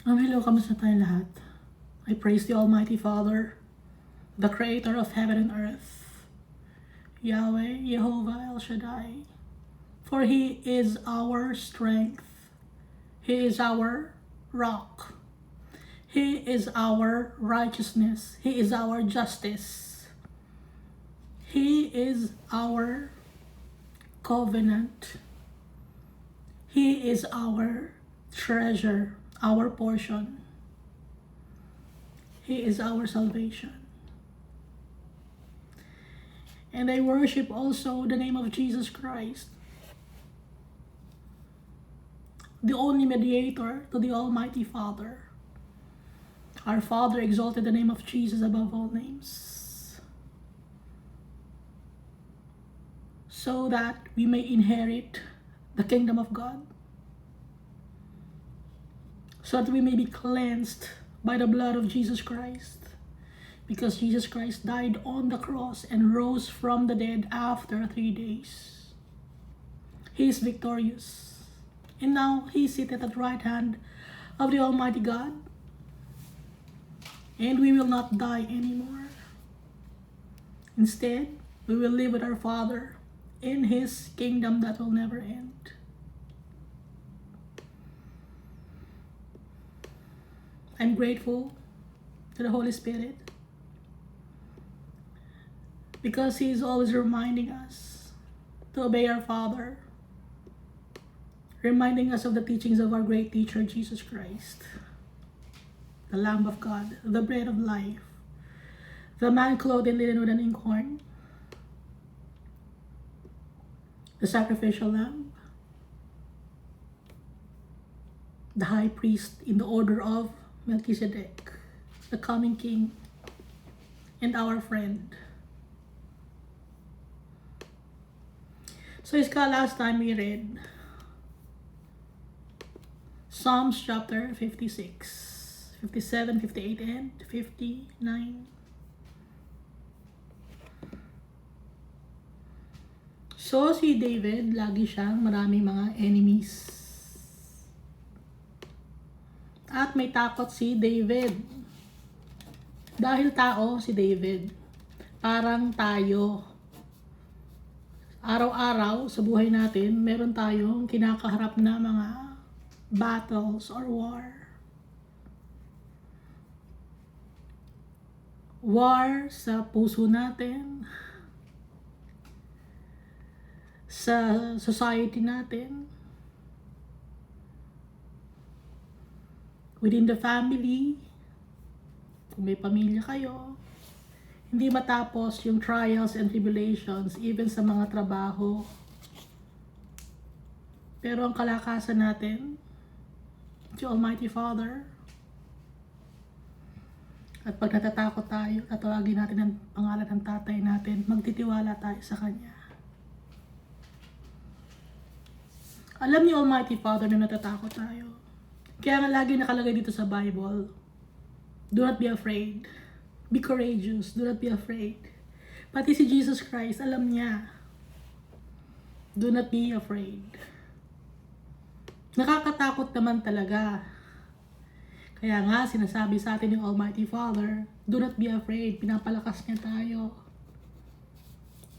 Hello, kamusta tayo lahat? I praise the Almighty Father, the Creator of heaven and earth, Yahweh, Jehovah, El Shaddai, for He is our strength, He is our rock, He is our righteousness, He is our justice, He is our covenant, He is our treasure, our portion. He is our salvation. And I worship also the name of Jesus Christ, the only mediator to the Almighty Father. Our Father exalted the name of Jesus above all names, so that we may inherit the kingdom of God, so that we may be cleansed by the blood of Jesus Christ, because Jesus Christ died on the cross and rose from the dead after 3 days. He is victorious, and now He is seated at the right hand of the Almighty God, and we will not die anymore. Instead, we will live with our Father in His kingdom that will never end. I'm grateful to the Holy Spirit because He is always reminding us to obey our Father, reminding us of the teachings of our great teacher, Jesus Christ, the Lamb of God, the bread of life, the man clothed in linen with an inkhorn, the sacrificial lamb, the high priest in the order of Melchizedek, the coming King, and our friend. So Iska, last time we read Psalms chapter 56, 57, 58, and 59. So si David, lagi siyang maraming mga enemies. At may takot si David. Dahil tao si David, parang tayo. Araw-araw sa buhay natin, meron tayong kinakaharap na mga battles or war. War sa puso natin, sa society natin, within the family, kung may pamilya kayo, hindi matapos yung trials and tribulations, even sa mga trabaho. Pero ang kalakasan natin, si Almighty Father, at pag natatakot tayo, tatawagin natin ang pangalan ng tatay natin, magtitiwala tayo sa Kanya. Alam ni Almighty Father na natatakot tayo. Kaya nga lagi nakalagay dito sa Bible, do not be afraid. Be courageous. Do not be afraid. Pati si Jesus Christ, alam niya. Do not be afraid. Nakakatakot naman talaga. Kaya nga, sinasabi sa atin ng Almighty Father, do not be afraid. Pinapalakas niya tayo.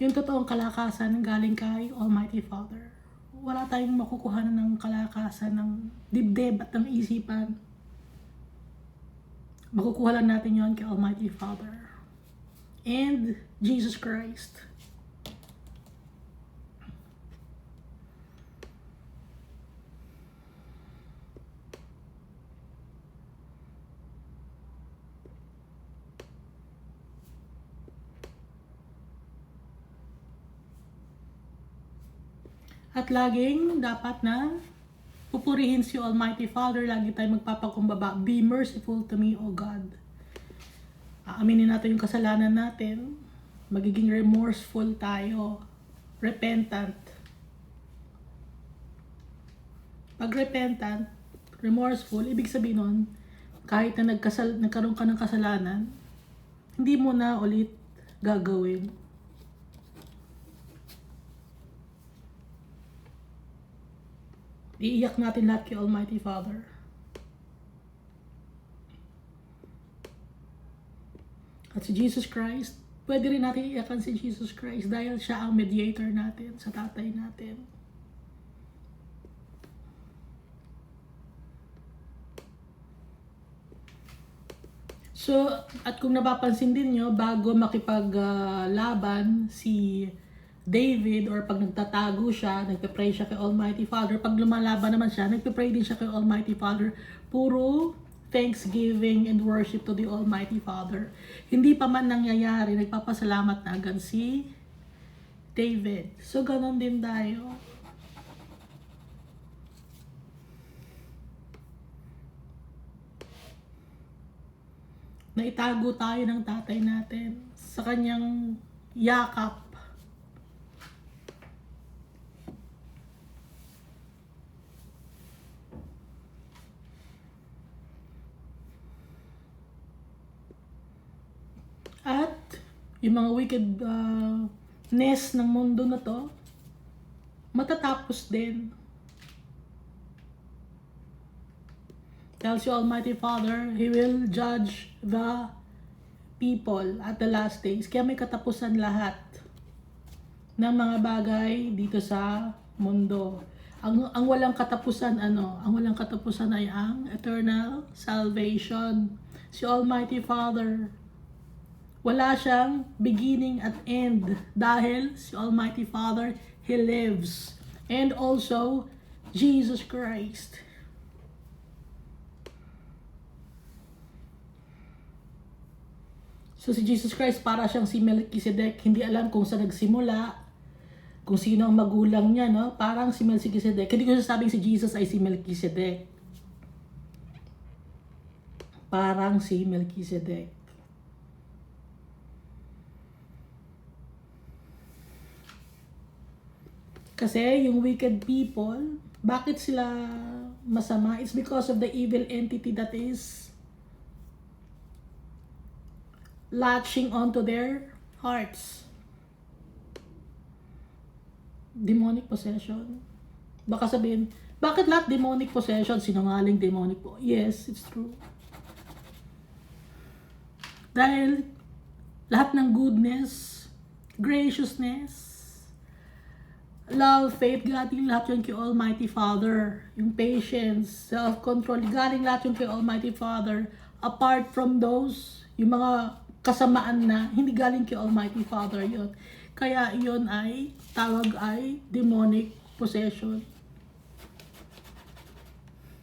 Yung totoong kalakasan galing kay Almighty Father. Wala tayong makukuhanan ng kalakasan ng dibdib at ng isipan. Makukuha lang natin yon kay Almighty Father and Jesus Christ. At laging dapat na pupurihin si Almighty Father, lagi tayo magpapakumbaba. Be merciful to me, O God. Aaminin natin yung kasalanan natin. Magiging remorseful tayo. Repentant. Pag repentant, remorseful, ibig sabihin nun, kahit na nagkaroon ka ng kasalanan, hindi mo na ulit gagawin. Iiyak natin lahat kay Almighty Father. At si Jesus Christ, pwede rin natin iyakan si Jesus Christ dahil siya ang mediator natin sa tatay natin. So, at kung napapansin din nyo, bago makipaglaban si David or pag nagtatago siya, nagpe-pray siya kay Almighty Father. Pag lumalaban naman siya, nagpe-pray din siya kay Almighty Father. Puro thanksgiving and worship to the Almighty Father. Hindi pa man nangyayari, nagpapasalamat na agad si David. So, ganon din tayo. Naitago tayo ng tatay natin sa kanyang yakap. At yung mga wickedness ng mundo na to, matatapos din. Dahil si Almighty Father, He will judge the people at the last days. Kaya may katapusan lahat ng mga bagay dito sa mundo. Ang walang katapusan, ang walang katapusan ay ang eternal salvation. Si Almighty Father, wala siyang beginning at end dahil si Almighty Father, He lives. And also, Jesus Christ. So si Jesus Christ para siyang si Melchizedek, hindi alam kung saan nagsimula, kung sino ang magulang niya, no? Parang si Melchizedek. Hindi ko sasabing si Jesus ay si Melchizedek. Parang si Melchizedek. Kasi yung wicked people, bakit sila masama? It's because of the evil entity that is latching onto their hearts. Demonic possession. Baka sabihin, bakit lahat demonic possession? Sinungaling demonic po. Yes, it's true. Dahil lahat ng goodness, graciousness, love, faith, galing lahat yun kay Almighty Father. Yung patience, self-control, galing lahat yun kay Almighty Father. Apart from those, yung mga kasamaan na, hindi galing kay Almighty Father yun. Kaya yun ay, tawag ay demonic possession.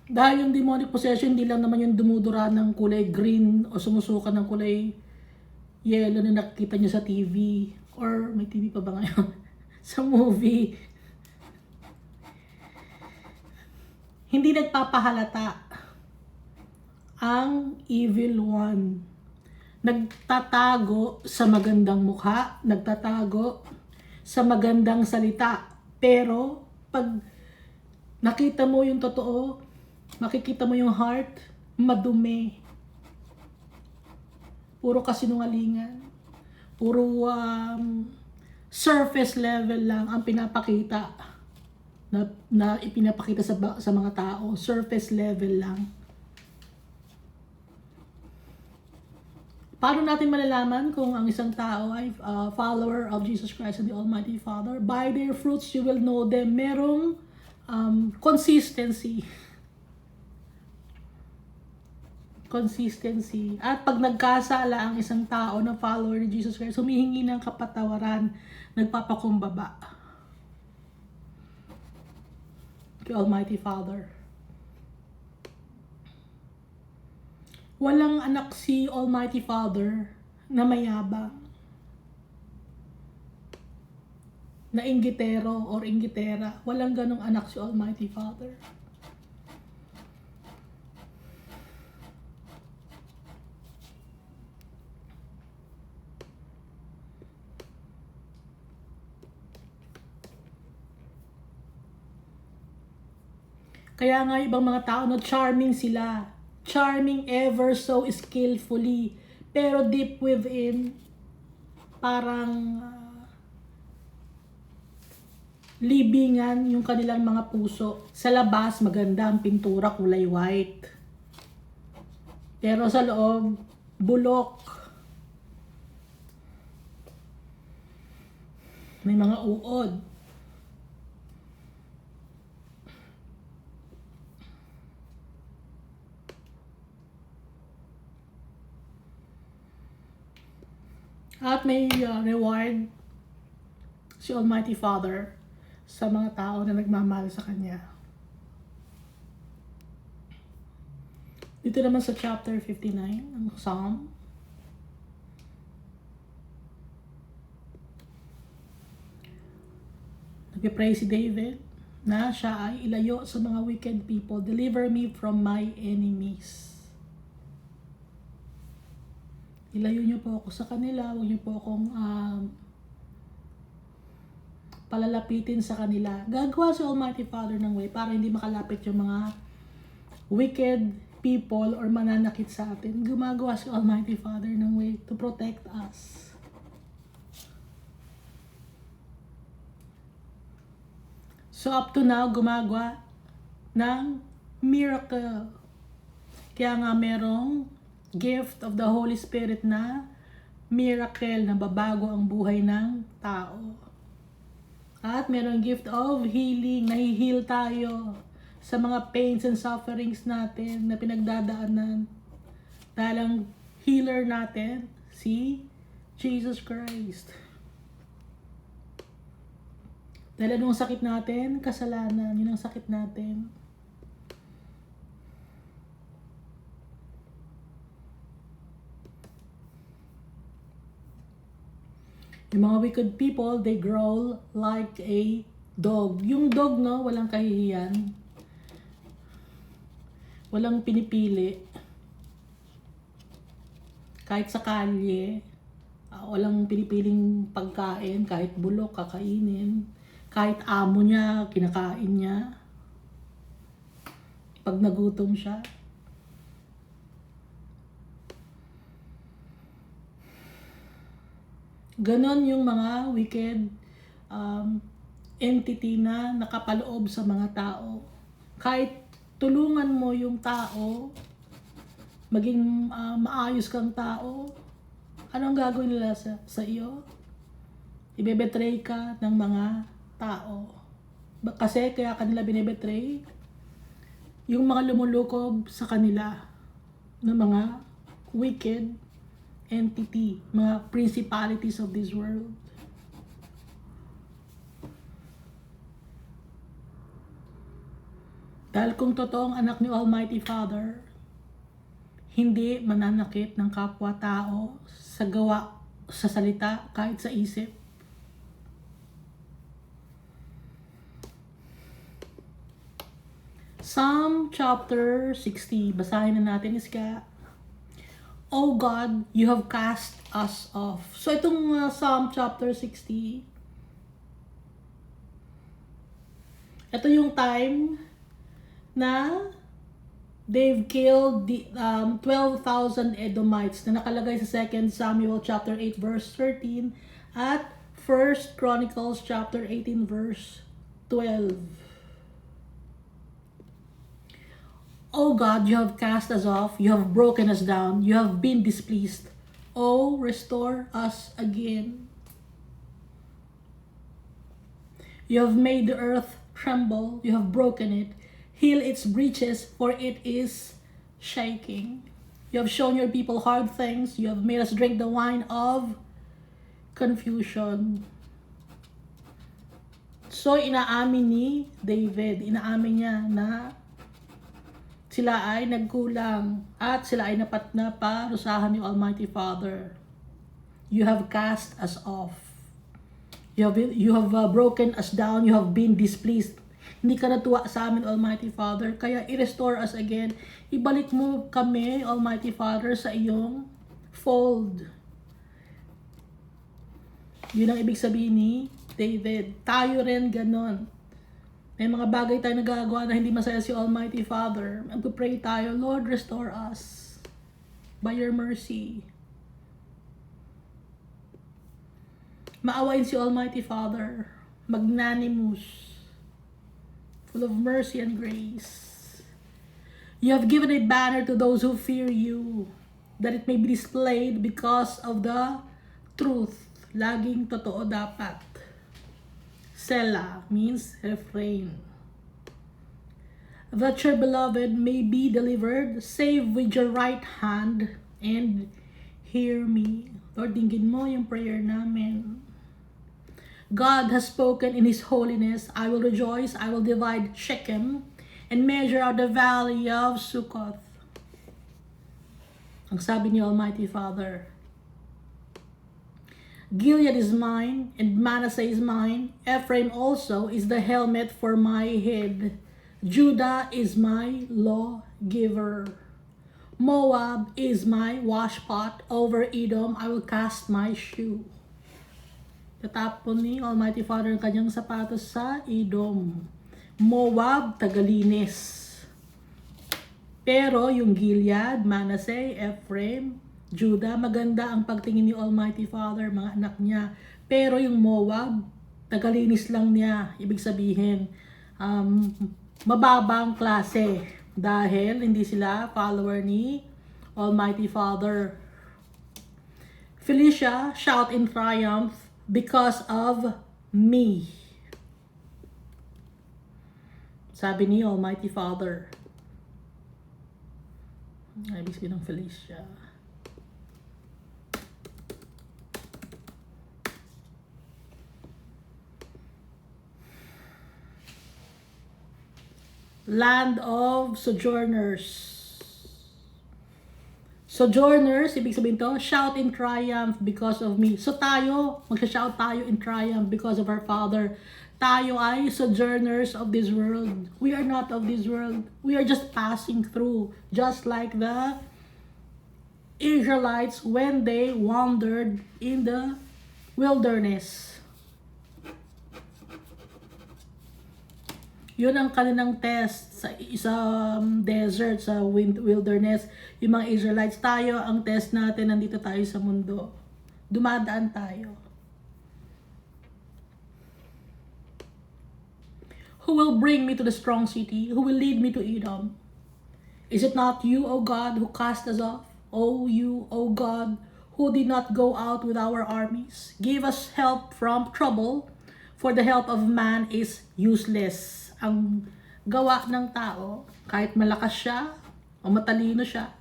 Dahil yung demonic possession, hindi lang naman yung dumudura ng kulay green o sumusuka ng kulay yellow na nakikita nyo sa TV. Or may TV pa ba ngayon? Sa movie. Hindi nagpapahalata ang evil one. Nagtatago sa magandang mukha, nagtatago sa magandang salita. Pero pag nakita mo yung totoo, makikita mo yung heart, madumi. Puro kasinungalingan. Puro surface level lang ang pinapakita na ipinapakita sa mga tao. Surface level lang. Paano natin malalaman kung ang isang tao ay follower of Jesus Christ and the Almighty Father? By their fruits you will know them. Merong consistency. Consistency. At pag nagkasala ang isang tao na follower ni Jesus Christ, humihingi ng kapatawaran, nagpapakumbaba kay Almighty Father. Walang anak si Almighty Father na mayabang, na inggitero or inggitera. Walang ganong anak si Almighty Father. Kaya nga ibang mga tao na charming sila. Charming ever so skillfully. Pero deep within, parang libingan yung kanilang mga puso. Sa labas, maganda ang pintura, kulay white. Pero sa loob, bulok. May mga uod. At may reward si Almighty Father sa mga tao na nagmamahal sa Kanya. Dito naman sa chapter 59, ang Psalm. Nag-pray si David na siya ay ilayo sa mga wicked people. Deliver me from my enemies. Ilayo niyo po ako sa kanila. Huwag niyo po akong palalapitin sa kanila. Gagawa si Almighty Father ng way para hindi makalapit yung mga wicked people or mananakit sa atin. Gumagawa si Almighty Father ng way to protect us. So up to now, gumagawa ng miracle. Kaya nga merong gift of the Holy Spirit na miracle na babago ang buhay ng tao. At merong gift of healing, nahi-heal tayo sa mga pains and sufferings natin na pinagdadaanan. Dahil ang healer natin, si Jesus Christ. Dahil anong sakit natin? Kasalanan. Yun ang sakit natin. Yung mga wicked people, they growl like a dog. Yung dog, no, walang kahihiyan. Walang pinipili. Kahit sa kalye, walang pinipiling pagkain. Kahit bulok, kakainin. Kahit amo niya, kinakain niya. Pag nagutom siya. Ganon yung mga wicked entity na nakapaloob sa mga tao. Kahit tulungan mo yung tao, maging maayos kang tao, anong gagawin nila sa iyo? Ibebetray ka ng mga tao. Kasi kaya kanila binebetray yung mga lumulukob sa kanila ng mga wicked entity, mga principalities of this world. Dahil kung totoong anak ni Almighty Father, hindi mananakit ng kapwa-tao sa gawa, sa salita, kahit sa isip. Psalm chapter 60, basahin na natin iska. O God, you have cast us off. So itong Psalm chapter 60, ito yung time na they've killed the 12,000 Edomites na nakalagay sa 2 Samuel chapter 8 verse 13 at 1 Chronicles chapter 18 verse 12. O God, you have cast us off, you have broken us down, you have been displeased. O restore us again. You have made the earth tremble, you have broken it. Heal its breaches, for it is shaking. You have shown your people hard things. You have made us drink the wine of confusion. So, inaamin ni David, inaamin niya na sila ay nagkulang at sila ay naparusahan ni Almighty Father. You have cast us off. You have broken us down. You have been displeased. Hindi ka natuwa sa amin, Almighty Father. Kaya i-restore us again. Ibalik mo kami, Almighty Father, sa iyong fold. Yun ang ibig sabihin ni David. Tayo rin ganon. May mga bagay tayo nagagawa na hindi masaya si Almighty Father. Magpapray tayo, Lord, restore us by your mercy. Maawain si Almighty Father. Magnanimous. Full of mercy and grace. You have given a banner to those who fear you, that it may be displayed because of the truth. Laging totoo dapat. Selah means refrain. That your beloved may be delivered, save with your right hand and hear me. Lord, dinggin mo yung prayer namin. God has spoken in His holiness. I will rejoice, I will divide Shechem and measure out the valley of Succoth. Ang sabi ni Almighty Father, Gilead is mine and Manasseh is mine. Ephraim also is the helmet for my head. Judah is my lawgiver. Moab is my washpot. Over Edom I will cast my shoe. Tatapon ni Almighty Father ang kanyang sapatos sa Edom. Moab, tagalinis. Pero yung Gilead, Manasseh, Ephraim, Judah, maganda ang pagtingin ni Almighty Father, mga anak niya. Pero yung Moab, tagalinis lang niya. Ibig sabihin, mababang klase. Dahil hindi sila follower ni Almighty Father. Philistia, shout in triumph because of me. Sabi ni Almighty Father. Ibig sabihin ng Philistia. Land of sojourners. Sojourners, ibig sabihin to, shout in triumph because of me. So tayo, magsha-shout tayo in triumph because of our Father. Tayo ay sojourners of this world. We are not of this world. We are just passing through. Just like the Israelites when they wandered in the wilderness. Yun ang kanilang test sa desert, sa wilderness. Yung mga Israelites, tayo, ang test natin, nandito tayo sa mundo. Dumadaan tayo. Who will bring me to the strong city? Who will lead me to Edom? Is it not you, O God, who cast us off? O you, O God, who did not go out with our armies? Give us help from trouble, for the help of man is useless. Ang gawa ng tao, kahit malakas siya o matalino siya,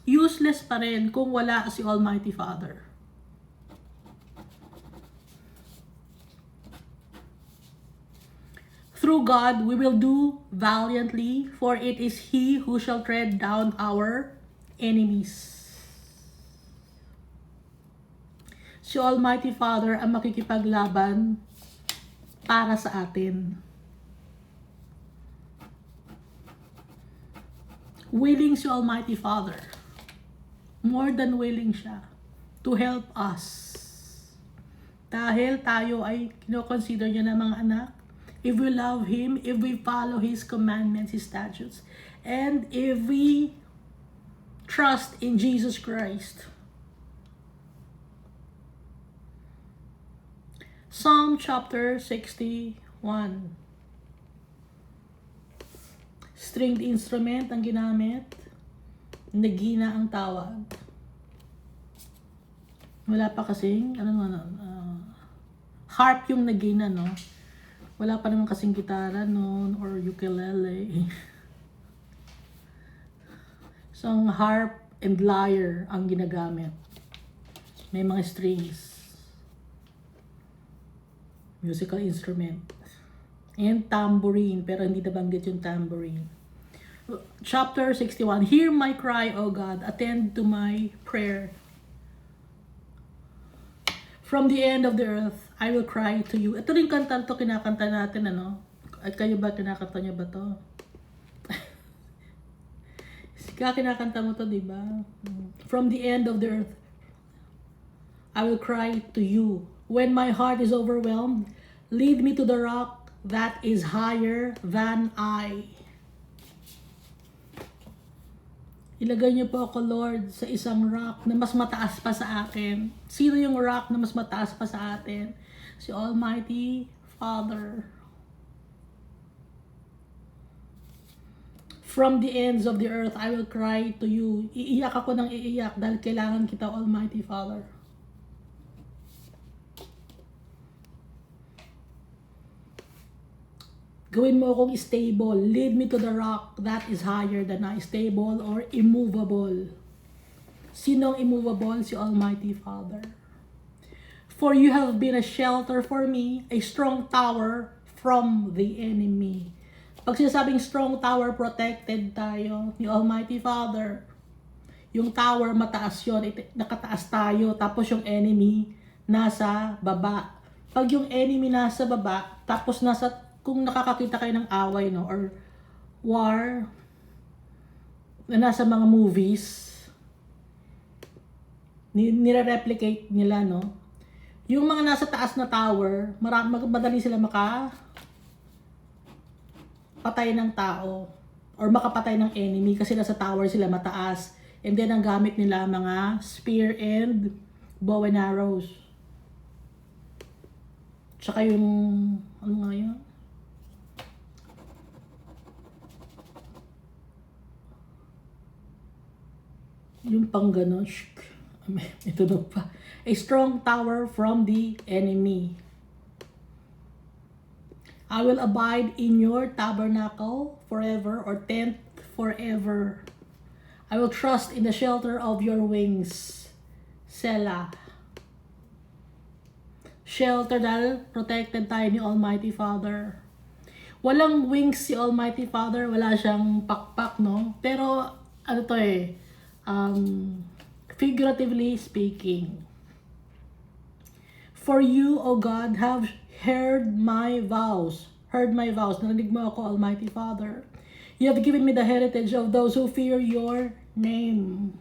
useless pa rin kung wala si Almighty Father. Through God, we will do valiantly, for it is He who shall tread down our enemies. Si Almighty Father ang makikipaglaban para sa atin. Willing si Almighty Father, more than willing siya to help us. Dahil tayo ay kino-consider niya na mga anak, if we love Him, if we follow His commandments, His statutes, and if we trust in Jesus Christ. Psalm chapter 61. Stringed instrument ang ginamit. Nagina ang tawag. Wala pa kasing, harp yung nagina, no? Wala pa naman kasing gitara noon or ukulele. So, ang harp and lyre ang ginagamit. May mga strings. Musical instrument. And tambourine, pero hindi nabanggit yung tambourine. Chapter 61. Hear my cry, O God. Attend to my prayer. From the end of the earth, I will cry to you. Ito rin kanta to, kinakanta natin, ano? At kayo ba, kinakanta niyo ba to? Kinakanta mo to, di ba? From the end of the earth, I will cry to you. When my heart is overwhelmed, lead me to the rock that is higher than I. Ilagay niyo po ako, Lord, sa isang rock na mas mataas pa sa akin. Sino yung rock na mas mataas pa sa atin? Si Almighty Father. From the ends of the earth, I will cry to you. Iiyak ako ng iiyak dahil kailangan kita, Almighty Father. Gawin mo akong stable. Lead me to the rock that is higher than I. Stable or immovable. Sinong immovable? Si Almighty Father. For you have been a shelter for me, a strong tower from the enemy. Pag sinasabing strong tower, protected tayo ni Almighty Father. Yung tower, mataas yun, nakataas tayo, tapos yung enemy nasa baba. Pag yung enemy nasa baba, tapos kung nakakakita kayo ng away, no, or war, na nasa mga movies, nire-replicate nila, no, yung mga nasa taas na tower, madali sila makapatay ng tao, or makapatay ng enemy, kasi nasa tower sila mataas. And then, ang gamit nila mga spear and bow and arrows. Tsaka yung, ano nga yun? Yung pang ganon. May tunog pa. A strong tower from the enemy. I will abide in your tabernacle forever, or tent forever. I will trust in the shelter of your wings. Selah. Shelter dahil protected tayo ni Almighty Father. Walang wings si Almighty Father, wala siyang pakpak, no? Pero, ano to figuratively speaking. For you, O God, have heard my vows. Heard my vows. Narinig mo ako, Almighty Father. You have given me the heritage of those who fear your name.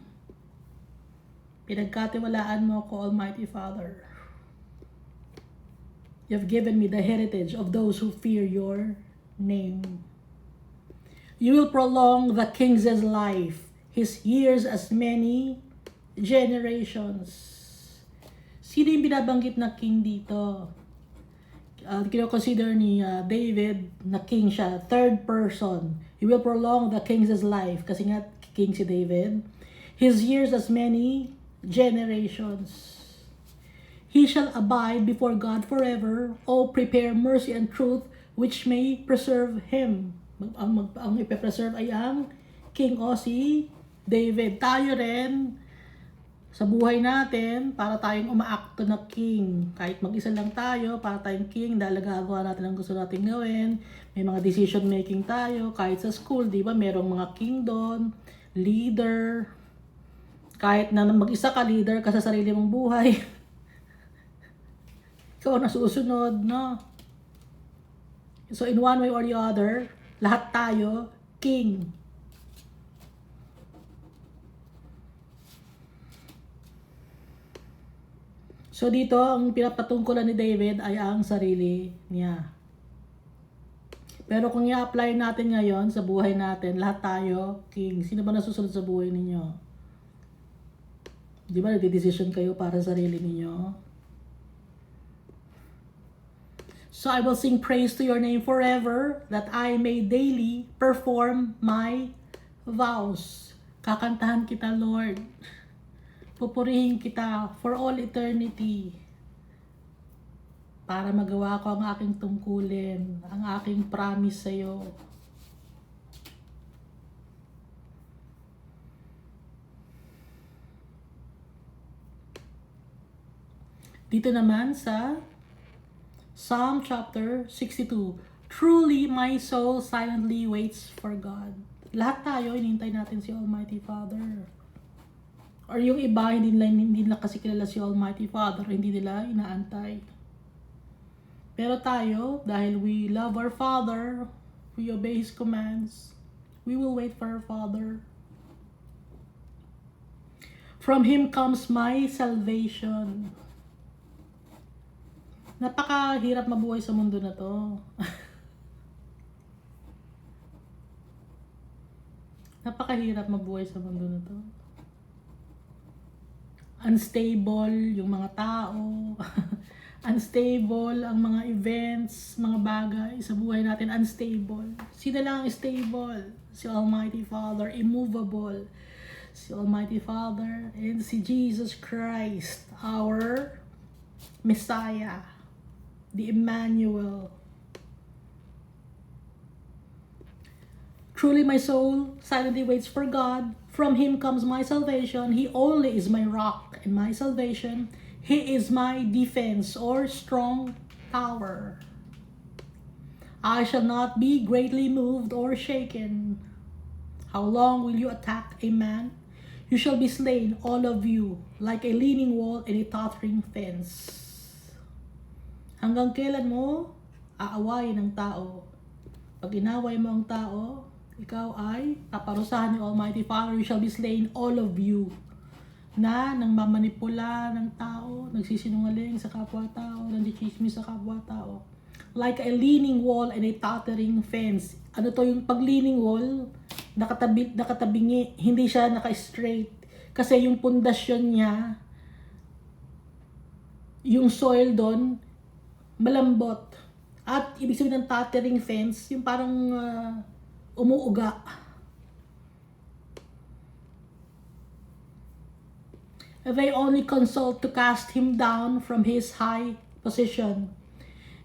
Pinagkatiwalaan mo ako, Almighty Father. You have given me the heritage of those who fear your name. You will prolong the king's life, his years as many generations. Sino yung binabanggit na king dito? Kino-consider ni David na king siya, third person. He will prolong the king's life, kasi nga king si David. His years as many generations. He shall abide before God forever. Oh, prepare mercy and truth, which may preserve him. Ang ipe-preserve ay ang king o si David. Tayo rin, sa buhay natin, para tayong umaakto na king. Kahit mag-isa lang tayo, para tayong king, dahil gagawa natin ang gusto natin gawin. May mga decision making tayo. Kahit sa school, di ba, merong mga king doon, leader. Kahit na mag-isa ka, leader ka sa sarili mong buhay. Ikaw na susunod, no? So in one way or the other, lahat tayo, king. So dito, ang pinapatungkulan ni David ay ang sarili niya. Pero kung i-apply natin ngayon sa buhay natin, lahat tayo, king. Sino ba nasusunod sa buhay ninyo? Di ba, nagde-decision kayo para sa sarili ninyo? So I will sing praise to your name forever, that I may daily perform my vows. Kakantahan kita, Lord. Pupurihin kita for all eternity. Para magawa ko ang aking tungkulin, ang aking promise sa'yo. Dito naman sa Psalm chapter 62, truly my soul silently waits for God. Lahat tayo, inintay natin si Almighty Father. Or yung iba, hindi nila kasi kilala si Almighty Father, hindi nila inaantay. Pero tayo, dahil we love our Father, we obey His commands, we will wait for our Father. From Him comes my salvation. Napakahirap mabuhay sa mundo na to. Napakahirap mabuhay sa mundo na to. Unstable yung mga tao. Unstable ang mga events, mga bagay sa buhay natin. Unstable. Sino lang ang stable? Si Almighty Father. Immovable. Si Almighty Father and si Jesus Christ, our Messiah. The Emmanuel. Truly my soul silently waits for God. From him comes my salvation. He only is my rock and my salvation. He is my defense or strong tower. I shall not be greatly moved or shaken. How long will you attack a man? You shall be slain, all of you, like a leaning wall and a tottering fence. Hanggang kailan mo aawayin ng tao? Pag inaway mo ang tao, ikaw ay paparusahan ni Almighty Father. You shall be slain, all of you, na nang mamanipula ng tao, nagsisinungaling sa kapwa-tao, nandichismis sa kapwa-tao. Like a leaning wall and a tottering fence. Ano to yung pag-leaning wall? Nakatabingi, hindi siya naka-straight. Kasi yung pundasyon niya, yung soil doon, malambot. At ibig sabihin ng tottering fence, yung parang umuuga. They only consult to cast him down from his high position.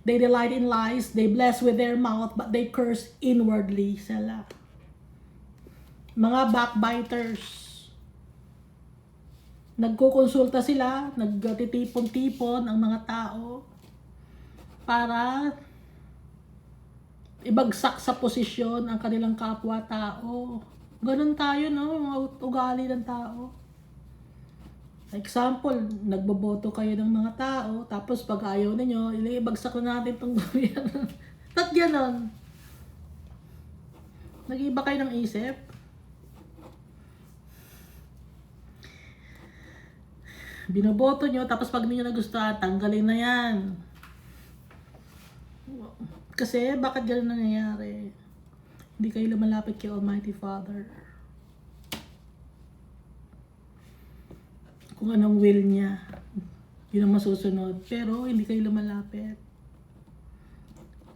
They delight in lies, they bless with their mouth, but they curse inwardly. Sila. Mga backbiters. Nagkukonsulta sila, nagtitipon-tipon ang mga tao para ibagsak sa posisyon ang kanilang kapwa-tao. Ganun tayo, no? Mga ugali ng tao. Example, nagboboto kayo ng mga tao, tapos pag ayaw ninyo, ibagsak na natin itong gobyerno. Ba't ganon? Nag-iba kayo ng isip? Binoboto nyo, tapos pag hindi nyo nagustuhan, tanggalin na yan. Kasi, bakit ganon nangyayari? Hindi kayo lumalapit kay Almighty Father. Kung anong will niya, yun ang masusunod. Pero hindi kayo lumalapit.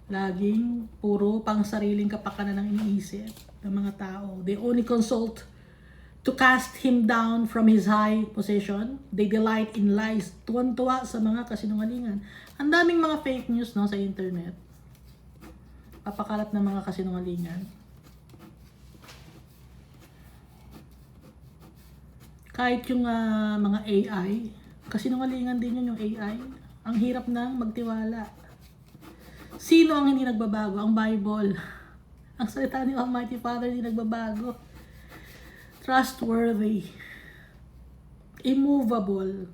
Laging puro pang sariling kapakanan ang iniisip ng mga tao. They only consult to cast him down from his high position. They delight in lies. Tuwan-tuwa sa mga kasinungalingan. Ang daming mga fake news, no, sa internet. Papakalat ng mga kasinungalingan. Kahit yung mga AI, kasinungalingan din yun yung AI. Ang hirap nang magtiwala. Sino ang hindi nagbabago? Ang Bible. Ang salita ni Almighty Father hindi nagbabago. Trustworthy. Immovable.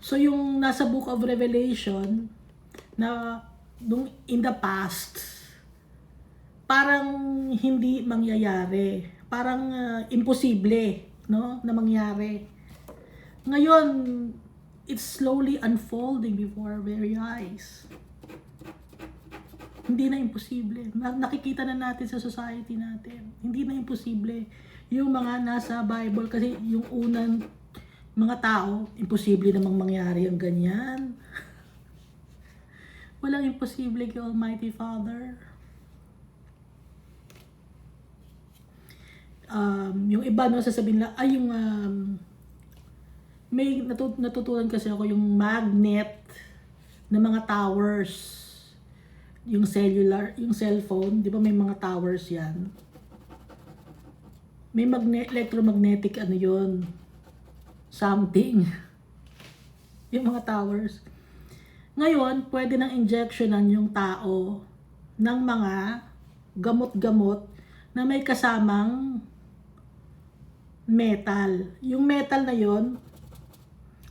So yung nasa Book of Revelation na nung in the past, parang hindi mangyayari. Parang imposible, no, na mangyari. Ngayon, it's slowly unfolding before our very eyes. Hindi na imposible. Nakikita na natin sa society natin. Hindi na imposible. Yung mga nasa Bible, kasi yung unang mga tao, imposible namang mangyari ang ganyan. Walang imposible kay Almighty Father. Yung iba, no, sasabihin lang, ay yung may natutunan kasi ako yung magnet ng mga towers, yung cellular, yung cellphone, di ba may mga towers yan, may electromagnetic ano yun, something, yung mga towers. Ngayon, pwede nang injectionan yung tao ng mga gamot-gamot na may kasamang metal. Yung metal na yon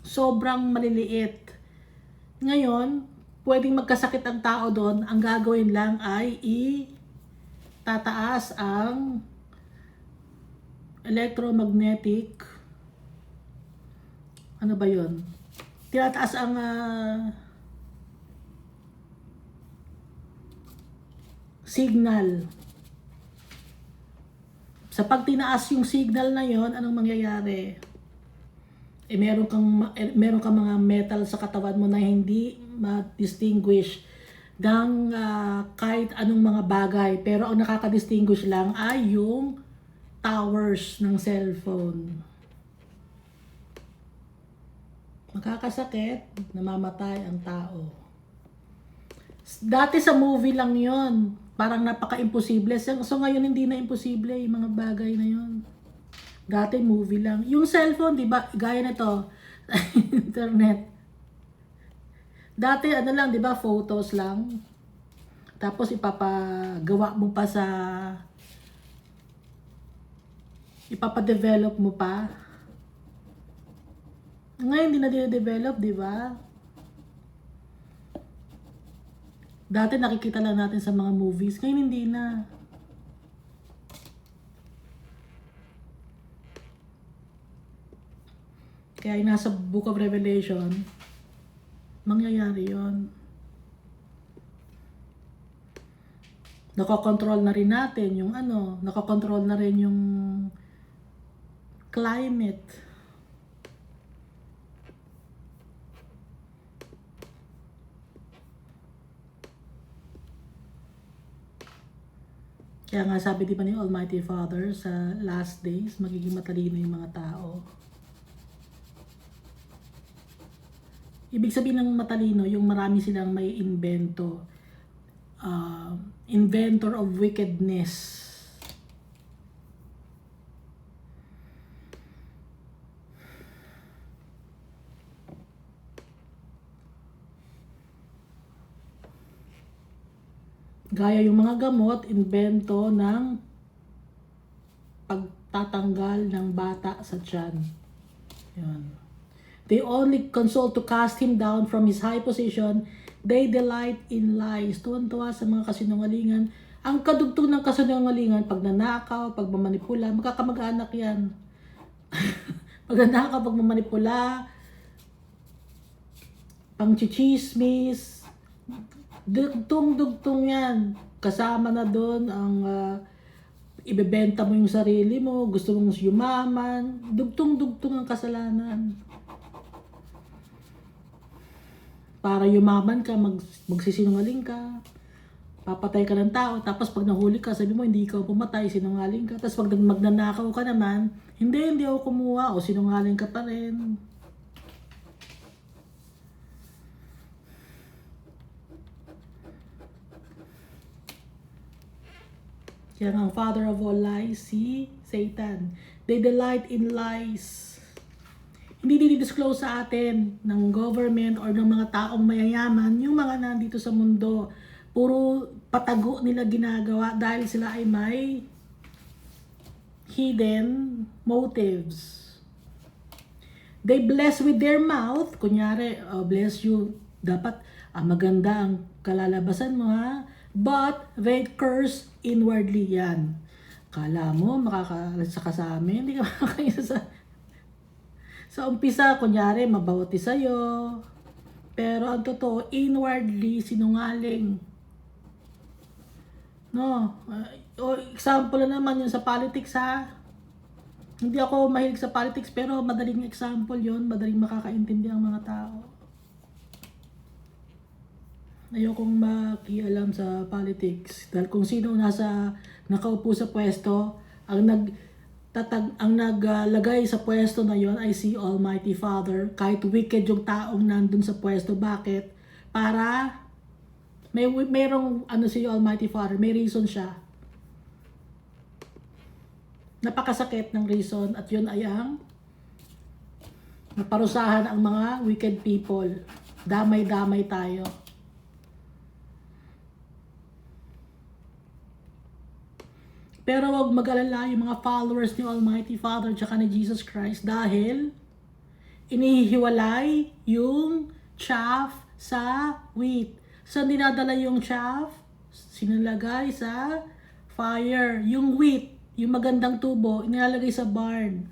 sobrang maliliit. Ngayon, pwedeng magkasakit ang tao doon. Ang gagawin lang ay tataas ang electromagnetic, ano ba yon? Tinataas ang signal. Sa pag tinaas yung signal na yon, anong mangyayari? Meron kang mga metal sa katawan mo na hindi ma-distinguish ng kahit anong mga bagay. Pero ang nakaka-distinguish lang ay yung towers ng cellphone. Makakasakit, namamatay ang tao. Dati sa movie lang yon, parang napaka-imposible. So ngayon hindi na imposible yung mga bagay na yon. Dati movie lang. Yung cellphone, di ba, gaya nito, internet. Dati ano lang, di ba, photos lang. Tapos ipapagawa mo pa sa, ipapadevelop mo pa. Ngayon hindi na dinedevelop, di ba? Dati nakikita lang natin sa mga movies, ngayon hindi na. Kaya yung nasa Book of Revelation, mangyayari yon. Nakakontrol na rin natin yung ano, nakakontrol na rin yung climate. Kaya nga sabi di ba ni Almighty Father, sa last days, magiging matalino yung mga tao. Ibig sabihin ng matalino, yung marami silang may invento. Inventor of wickedness. Gaya yung mga gamot, invento ng pagtatanggal ng bata sa tiyan. Yan. They only console to cast him down from his high position. They delight in lies. Tuwan-tuwa sa mga kasinungalingan. Ang kadugtong ng kasinungalingan, pag nanakaw, pag mamanipula, magkakamag-anak yan. Pag nanakaw, pag mamanipula, pang-chichismis, dugtong-dugtong yan. Kasama na doon ang ibebenta mo yung sarili mo, gusto mong yumaman, dugtong-dugtong ang kasalanan. Para yumaman ka, magsisinungaling ka, papatay ka ng tao, tapos pag nahuli ka, sabi mo hindi ikaw pumatay, sinungaling ka. Tapos pag magnanakaw ka naman, hindi ako kumuha, o sinungaling ka pa rin. Kaya ang father of all lies, si Satan. They delight in lies. Hindi dinidisclose sa atin ng government or ng mga taong mayayaman yung mga nandito sa mundo. Puro patago nila ginagawa dahil sila ay may hidden motives. They bless with their mouth. Kunyari, bless you. Dapat maganda ang kalalabasan mo, ha? But they curse inwardly. Yan. Kala mo makakaisa ka sa amin, hindi ka makakaisa sa umpisa, kunyari, mabauti sa'yo. Pero ang totoo, inwardly, sinungaling. No? Example na naman yun sa politics, ha? Hindi ako mahilig sa politics, pero madaling example yun. Madaling makakaintindi ang mga tao. Ayokong makialam sa politics. Dahil kung sino nakaupo sa pwesto, ang naglagay sa pwesto na yon ay si Almighty Father. Kahit wicked yung taong nandun sa pwesto. Bakit? Para mayroong si Almighty Father, may reason siya. Napakasakit ng reason, at yun ay ang naparusahan ang mga wicked people. Damay-damay tayo. Pero wag mag-alala yung mga followers ni Almighty Father tsaka ni Jesus Christ, dahil inihiwalay yung chaff sa wheat. Saan dinadala yung chaff? Sinalagay sa fire. Yung wheat, yung magandang tubo, inilalagay sa barn.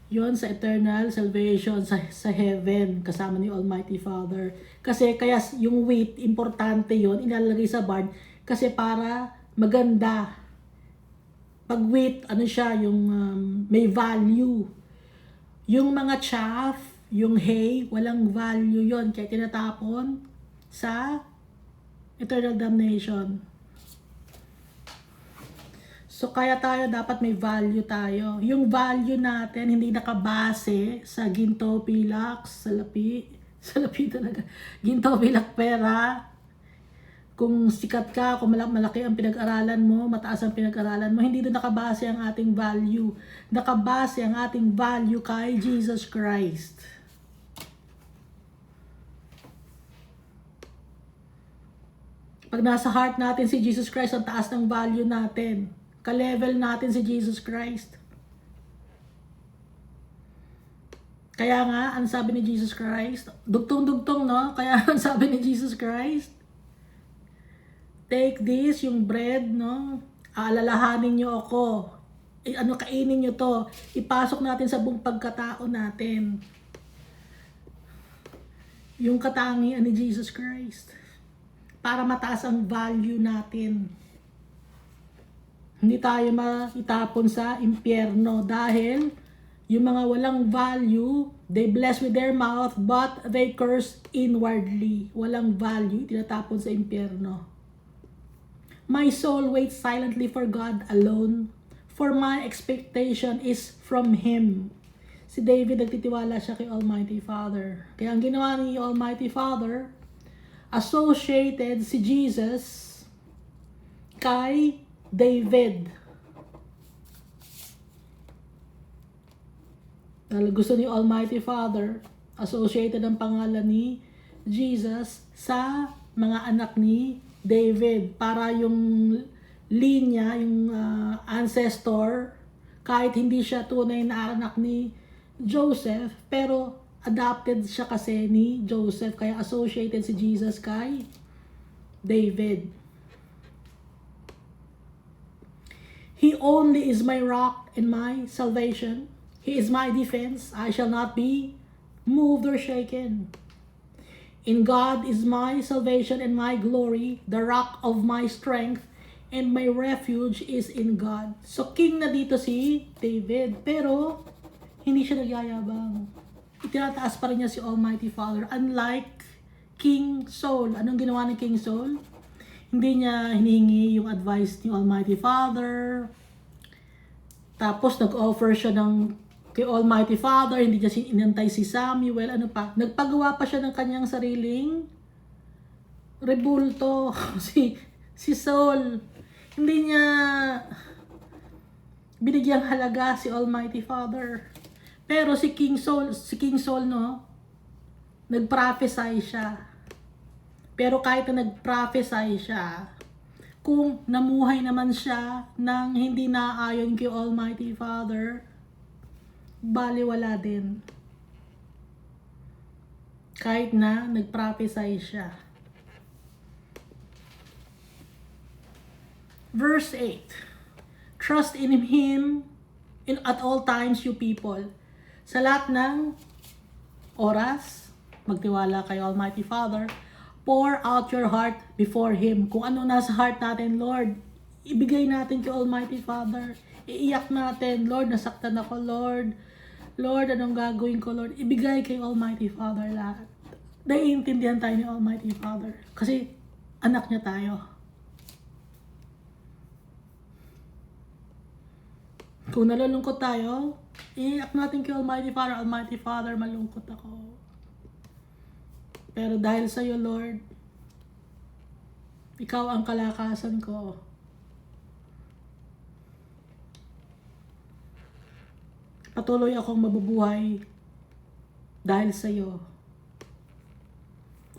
Yon sa eternal salvation, sa heaven, kasama ni Almighty Father. Kasi kaya yung wheat, importante yon, inilalagay sa barn kasi para maganda. Pag wheat, siya, yung may value. Yung mga chaff, yung hay, walang value yon, kaya tinatapon sa eternal damnation. So kaya tayo dapat may value tayo. Yung value natin hindi nakabase sa ginto, pilak, salapi talaga. Ginto, pilak, pera. kung sikat ka, kung malaki ang pinag-aralan mo, mataas ang pinag-aralan mo, hindi doon nakabase ang ating value. Nakabase ang ating value kay Jesus Christ. Pag nasa heart natin si Jesus Christ, ang taas ng value natin. Ka-level natin si Jesus Christ. Kaya nga, ang sabi ni Jesus Christ, dugtong-dugtong, no? Kaya ang sabi ni Jesus Christ, take this, yung bread, no? Aalalahanin nyo ako. Kainin nyo to. Ipasok natin sa buong pagkatao natin. Yung katangian ni Jesus Christ. Para mataas ang value natin. Hindi tayo maitapon sa impyerno dahil yung mga walang value, they bless with their mouth, but they curse inwardly. Walang value, tinatapon sa impyerno. My soul waits silently for God alone, for my expectation is from Him. Si David, nagtitiwala siya kay Almighty Father. Kaya ang ginawa ni Almighty Father, associated si Jesus kay David. Dahil gusto ni Almighty Father, associated ang pangalan ni Jesus sa mga anak ni David. Para yung linya, yung ancestor, kahit hindi siya tunay na anak ni Joseph, pero adopted siya kasi ni Joseph. Kaya associated si Jesus kay David. He only is my rock and my salvation. He is my defense. I shall not be moved or shaken. In God is my salvation and my glory, the rock of my strength, and my refuge is in God. So king na dito si David, pero hindi siya nagyayabang. Itinataas pa rin niya si Almighty Father. Unlike King Saul. Anong ginawa ni King Saul? Hindi niya hinihingi yung advice ni Almighty Father. Tapos nag-offer siya kay Almighty Father, hindi niya inantay si Samuel, ano pa. Nagpagawa pa siya ng kanyang sariling rebulto. si Saul. Hindi niya binigyang halaga si Almighty Father. Pero si King Saul, no, nag-prophesy siya. Pero kahit na nag-prophesy siya, kung namuhay naman siya nang hindi naayon kay Almighty Father, baliwala din. Kahit na nag-prophesy siya. Verse 8. Trust in Him at all times, you people. Sa lahat ng oras, magtiwala kay Almighty Father. Pour out your heart before Him. Kung ano nasa heart natin, Lord, ibigay natin kay Almighty Father. Iiyak natin, Lord, nasaktan ako, Lord. Lord, anong gagawin ko, Lord? Ibigay kay Almighty Father lahat. Naiintindihan tayo ni Almighty Father. Kasi anak niya tayo. Kung nalulungkot tayo, iiyak natin kay Almighty Father. Almighty Father, malungkot ako. Pero dahil sa iyo, Lord, Ikaw ang kalakasan ko. Patuloy akong mabubuhay dahil sa iyo.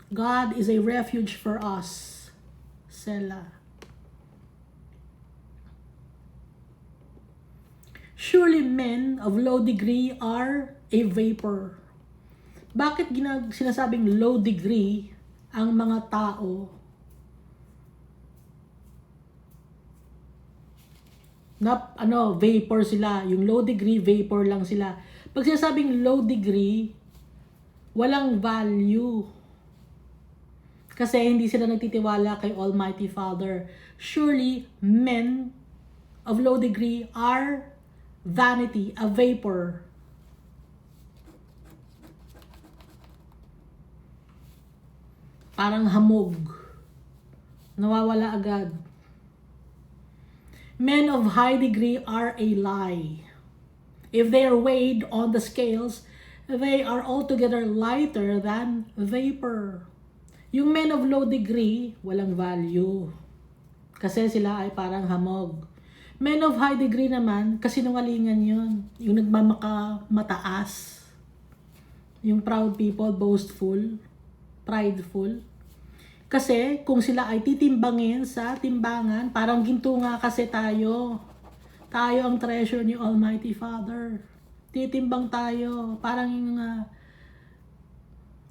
God is a refuge for us. Selah. Surely men of low degree are a vapor. Bakit sinasabing low degree ang mga tao na vapor sila? Yung low degree, vapor lang sila. Pag sinasabing low degree, walang value. Kasi hindi sila nagtitiwala kay Almighty Father. Surely men of low degree are vanity, a vapor. Parang hamog. Nawawala agad. Men of high degree are a lie. If they are weighed on the scales, they are altogether lighter than vapor. Yung men of low degree, walang value. Kasi sila ay parang hamog. Men of high degree naman, kasinungalingan yun. Yung mataas. Yung proud people, boastful, prideful. Kasi kung sila ay titimbangin sa timbangan, parang ginto nga kasi tayo. Tayo ang treasure ni Almighty Father. Titimbang tayo. Parang yung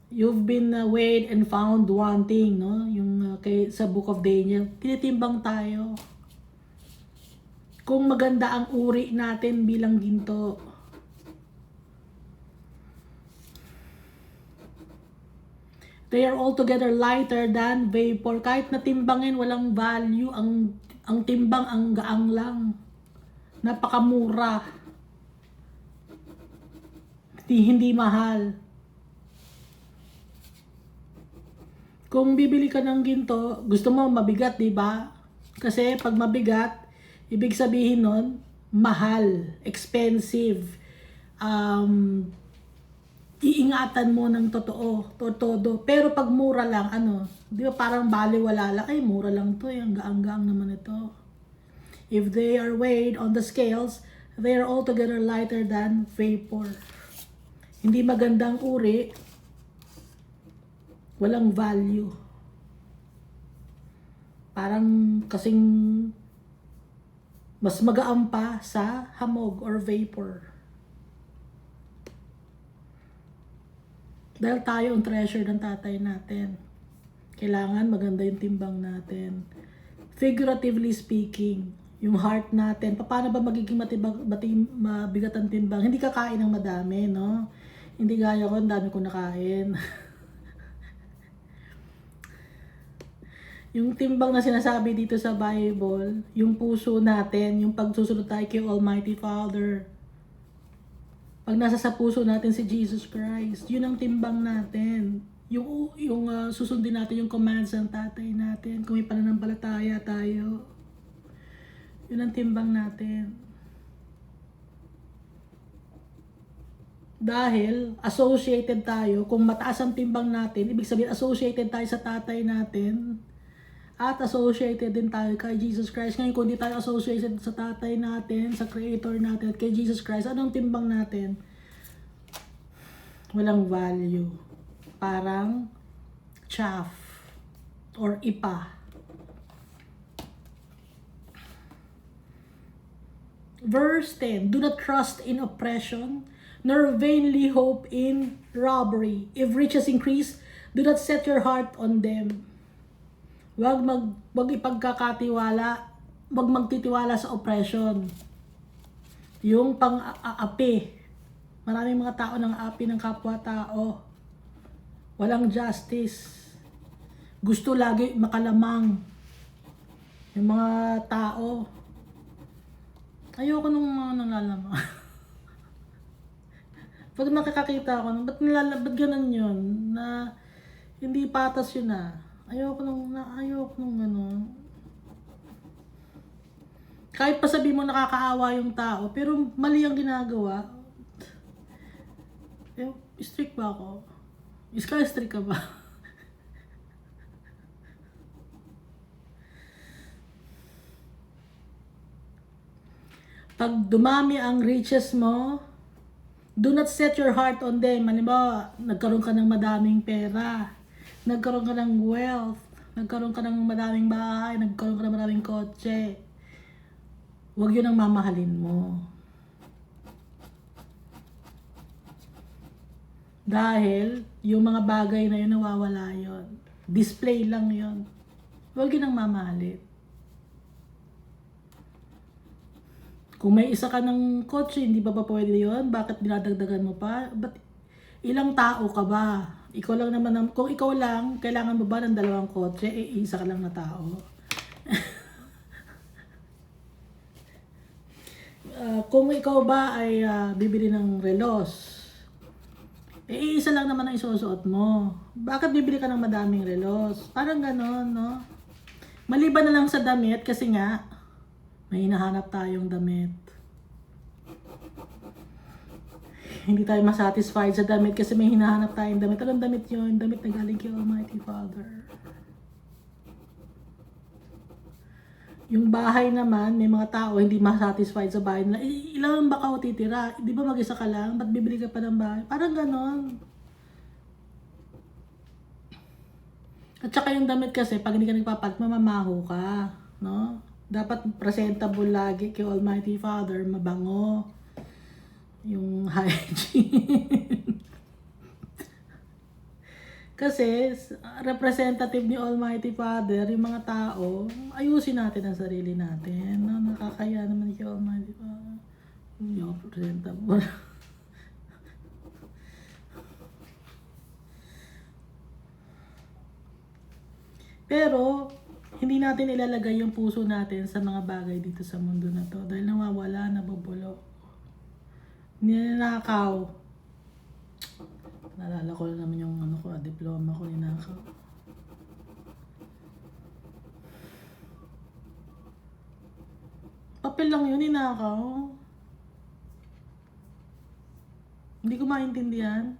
you've been weighed and found wanting, no? Yung sa Book of Daniel, tinitimbang tayo. Kung maganda ang uri natin bilang ginto. They are altogether lighter than vapor. Kahit na timbangin, walang value. Ang timbang, ang gaang lang. Napakamura. Hindi mahal. Kung bibili ka ng ginto, gusto mo mabigat, di ba? Kasi pag mabigat, ibig sabihin nun, mahal, expensive. Iingatan mo ng totoo, todo. Pero pag mura lang, di ba parang baliwala lang, ay mura lang to, ang gaang-gaang naman ito. If they are weighed on the scales, they are altogether lighter than vapor. Hindi magandang uri, walang value. Parang kasing mas magaan pa sa hamog or vapor. Dahil tayo ang treasure ng tatay natin. Kailangan maganda yung timbang natin. Figuratively speaking, yung heart natin, paano ba magiging mabigat ang timbang? Hindi kakain ng madami, no? Hindi gaya ko, ang dami ko nakain. Yung timbang na sinasabi dito sa Bible, yung puso natin, yung pagsusunod tayo kay Almighty Father. Pag nasa sa puso natin si Jesus Christ, yun ang timbang natin. Yung susundin natin yung commands ng tatay natin. Kung may pananampalataya tayo, yun ang timbang natin. Dahil associated tayo, kung mataas ang timbang natin, ibig sabihin associated tayo sa tatay natin, at associated din tayo kay Jesus Christ. Ngayon, kung di tayo associated sa tatay natin, sa creator natin, at kay Jesus Christ, anong timbang natin? Walang value. Parang chaff or ipa. Verse 10, do not trust in oppression, nor vainly hope in robbery. If riches increase, do not set your heart on them. Wag ipagkakatiwala, wag magtitiwala sa oppression. Yung pang-aapi. Maraming mga tao nang aapi ng kapwa-tao. Walang justice. Gusto lagi makalamang. Yung mga tao. Ayoko nung mga nanglalamang. Pag nakakakita ako, ba't ganun yun? Na hindi patas yun Ayoko nung Kahit pa sabi mo nakakaawa yung tao, pero mali ang ginagawa. Strict ba ako? Strict ka ba? Pag dumami ang riches mo, do not set your heart on them. Halimbawa, nagkaroon ka ng madaming pera, nagkaroon ka ng wealth, nagkaroon ka ng madaming bahay, nagkaroon ka ng madaming kotse. Huwag yun ang mamahalin mo. Dahil, yung mga bagay na yun, nawawala yun. Display lang yun. Huwag yun ang mamahalin. Kung may isa ka ng kotse, hindi ba pwede yun? Bakit dinadagdagan mo pa? Ilang tao ka ba? Ikaw lang naman, kung ikaw lang, kailangan mo ba ng 2 kotse? Isa ka lang na tao. Kung ikaw ba ay bibili ng relos, isa lang naman ang isusuot mo. Bakit bibili ka ng madaming relos? Parang ganon, no? Maliban na lang sa damit, kasi nga, may hinahanap tayong damit. hindi tayo masatisfied sa damit kasi may hinahanap tayong damit. Anong damit yun? Damit na galing kay Almighty Father. Yung bahay naman, may mga tao hindi masatisfied sa bahay nila. Ilan ba ka titira? Di ba mag-isa ka lang? Ba't bibili ka pa ng bahay? Parang ganon. At saka yung damit kasi, pag hindi ka nagpapalit, mamamaho ka. No? Dapat presentable lagi kay Almighty Father, mabango. Yung hygiene. Kasi, representative ni Almighty Father, yung mga tao, ayusin natin ang sarili natin. No? Nakakaya naman kay Almighty Father. Yung presentable. Pero, hindi natin ilalagay yung puso natin sa mga bagay dito sa mundo na to. Dahil nawawala, nabubulok. Ninakaw. Naalala ko naman yung diploma ko, ninakaw. Papel lang yun, ninakaw. Hindi ko maintindihan.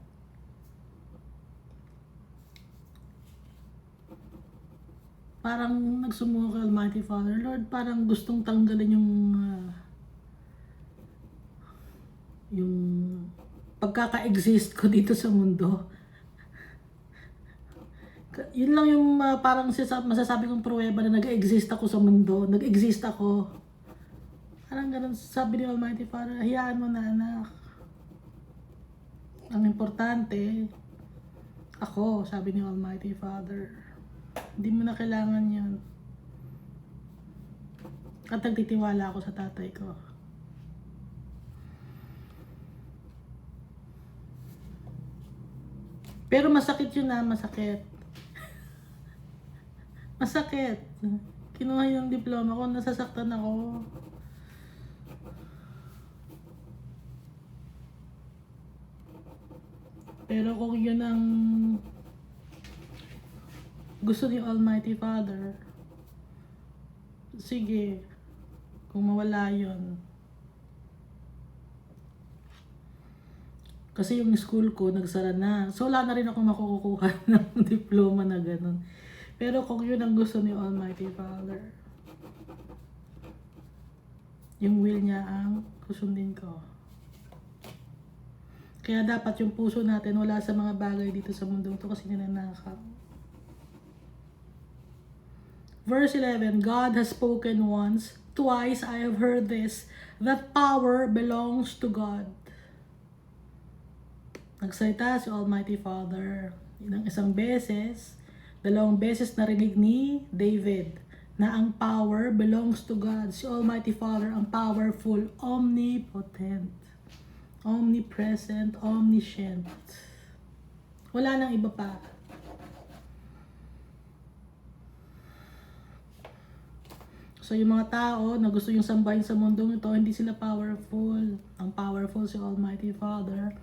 Parang nagsumuko kay Almighty Father, Lord, parang gustong tanggalin yung pagkaka-exist ko dito sa mundo. Yun lang yung parang masasabi kong pruweba na nag-exist ako sa mundo. Nag-exist ako. Parang ganun sabi ni Almighty Father, hayaan mo na anak. Ang importante, ako, sabi ni Almighty Father. Hindi mo na kailangan yun. At nagtitiwala ako sa tatay ko. Pero masakit yun masakit. Masakit. Kinuha yung diploma ko, nasasaktan ako. Pero kung yun ang gusto ni Almighty Father, sige, kung mawala yun. Kasi yung school ko, nagsara na. So, wala na rin ako makukuha ng diploma na ganun. Pero kung yun ang gusto ni Almighty Father, yung will niya ang susundin ko. Kaya dapat yung puso natin wala sa mga bagay dito sa mundo ito kasi ninanakaw. Verse 11, God has spoken once, twice I have heard this, that power belongs to God. Nagsalita si Almighty Father ng isang beses, dalawang beses narinig ni David na ang power belongs to God. Si Almighty Father ang powerful, omnipotent, omnipresent, omniscient. Wala nang iba pa. So yung mga tao na gusto yung sambahin sa mundong ito, hindi sila powerful. Ang powerful si Almighty Father.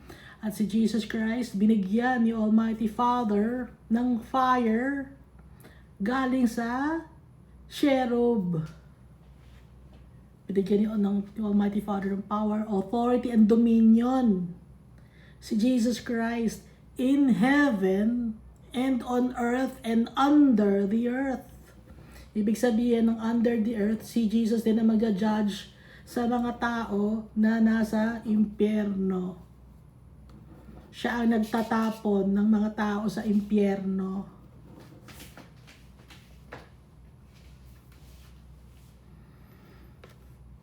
At si Jesus Christ, binigyan ni Almighty Father ng fire galing sa cherub. Binigyan ni Almighty Father ng power, authority, and dominion. Si Jesus Christ in heaven and on earth and under the earth. Ibig sabihin ng under the earth, si Jesus din ang mag-judge sa mga tao na nasa impyerno. Siya ang nagtatapon ng mga tao sa impyerno.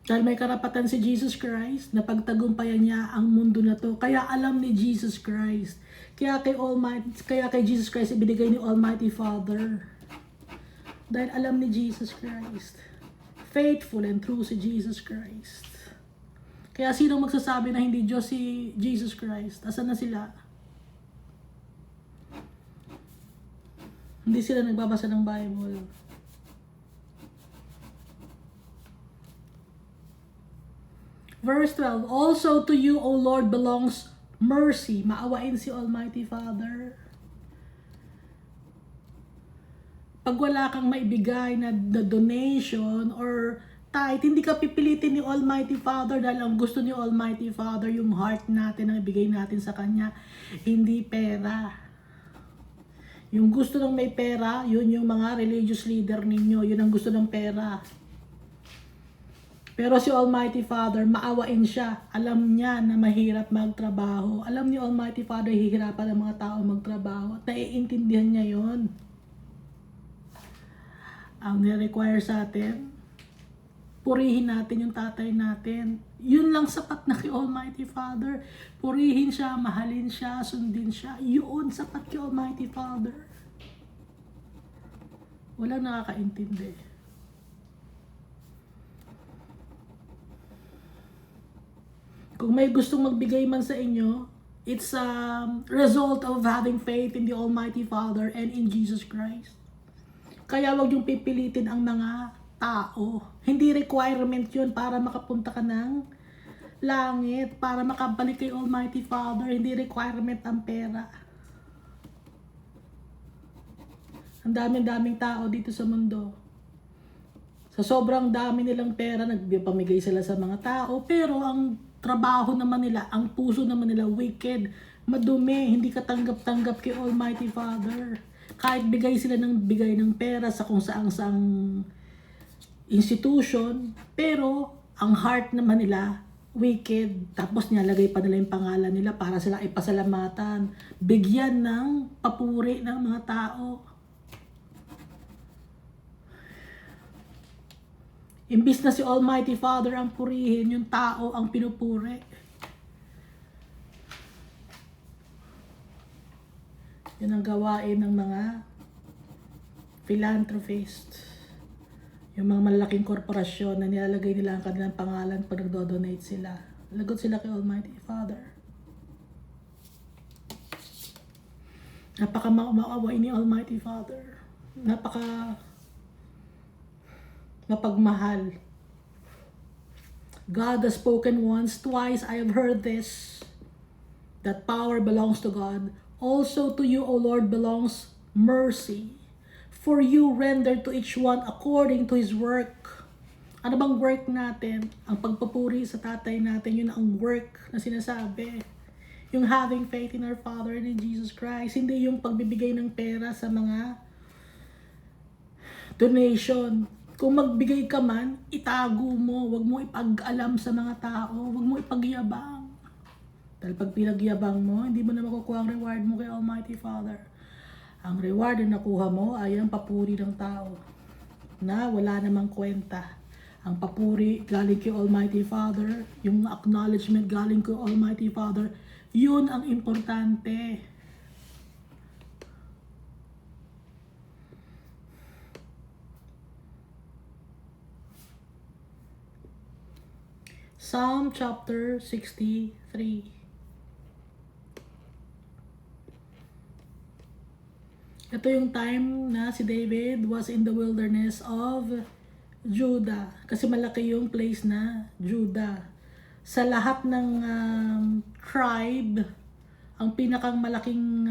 Dahil may karapatan si Jesus Christ na pagtagumpayan niya ang mundo na to. Kaya alam ni Jesus Christ. Kaya kay Jesus Christ ibinigay ni Almighty Father. Dahil alam ni Jesus Christ. Faithful and true si Jesus Christ. Kaya sino magsasabi na hindi Diyos si Jesus Christ? Asan na sila? Hindi sila nagbabasa ng Bible. Verse 12, also to you, O Lord, belongs mercy. Maawain si Almighty Father. Pag wala kang maibigay na donation or Tithe. Hindi ka pipilitin ni Almighty Father dahil ang gusto ni Almighty Father, yung heart natin ang ibigay natin sa Kanya. Hindi pera. Yung gusto ng may pera, yun yung mga religious leader ninyo. Yun ang gusto ng pera. Pero si Almighty Father, maawain siya. Alam niya na mahirap magtrabaho. Alam ni Almighty Father, hihirapan ang mga tao magtrabaho. At naiintindihan niya yon. Ang nire-require sa atin, purihin natin yung tatay natin. Yun lang sapat na kay Almighty Father. Purihin siya, mahalin siya, sundin siya. Yun sapat kay Almighty Father. Walang nakakaintindi. Kung may gustong magbigay man sa inyo, it's a result of having faith in the Almighty Father and in Jesus Christ. Kaya wag yung pipilitin ang mga tao. Hindi requirement yun para makapunta ka ng langit, para makabalik kay Almighty Father. Hindi requirement ang pera. Ang daming tao dito sa mundo. Sa sobrang dami nilang pera, nagpamigay sila sa mga tao, pero ang trabaho naman nila, ang puso naman nila, wicked, madumi, hindi katanggap-tanggap kay Almighty Father. Kahit bigay sila ng bigay ng pera sa kung saang institution, pero ang heart naman nila, wicked. Tapos nilalagay pa nila yung pangalan nila para sila ipasalamatan, bigyan ng papuri ng mga tao. Imbis na si Almighty Father ang purihin, yung tao ang pinupuri. Yan ang gawain ng mga philanthropist. Yung mga malalaking korporasyon na nilalagay nila ang kanilang pangalan pag nagdo-donate sila. Lagot sila kay Almighty Father. Napaka maawain ni Almighty Father. Napaka mapagmahal. God has spoken once, twice I have heard this, that power belongs to God. Also to you, O Lord, belongs mercy. For you render to each one according to his work. Ano bang work natin? Ang pagpupuri sa tatay natin, yun ang work na sinasabi. Yung having faith in our Father and in Jesus Christ. Hindi yung pagbibigay ng pera sa mga donation. Kung magbigay ka man, itago mo. Huwag mo ipag-alam sa mga tao. Huwag mo ipagyabang. Dahil pag pinagyabang mo, hindi mo na makukuha ang reward mo kay Almighty Father. Ang reward na nakuha mo ay ang papuri ng tao na wala namang kwenta. Ang papuri galing kay Almighty Father, yung acknowledgement galing kay Almighty Father, yun ang importante. Psalm chapter 63. Ito yung time na si David was in the wilderness of Judah. Kasi malaki yung place na Judah. Sa lahat ng tribe, ang pinakang malaking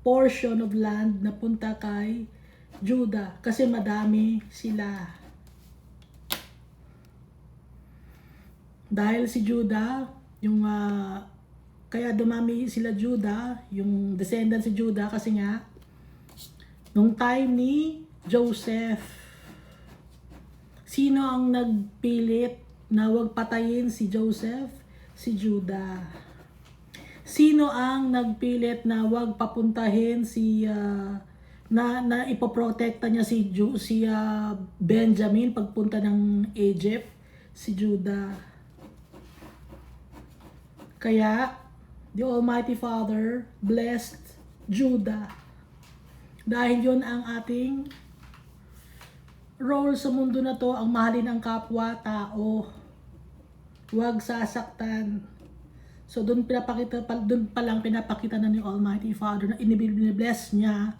portion of land na punta kay Judah, kasi madami sila. Dahil si Judah, yung kaya dumami sila Judah, yung descendant si Judah, kasi nga nung time ni Joseph, sino ang nagpilit na wag patayin si Joseph? Si Judah. Sino ang nagpilit na wag papuntahin si na ipoprotekta niya si Benjamin pagpunta ng Egypt? Si Judah. Kaya the Almighty Father blessed Judah. Dahil yun ang ating role sa mundo na to, ang mahalin ang kapwa-tao. Huwag sasaktan. So doon pa lang pinapakita na ni Almighty Father na inibless niya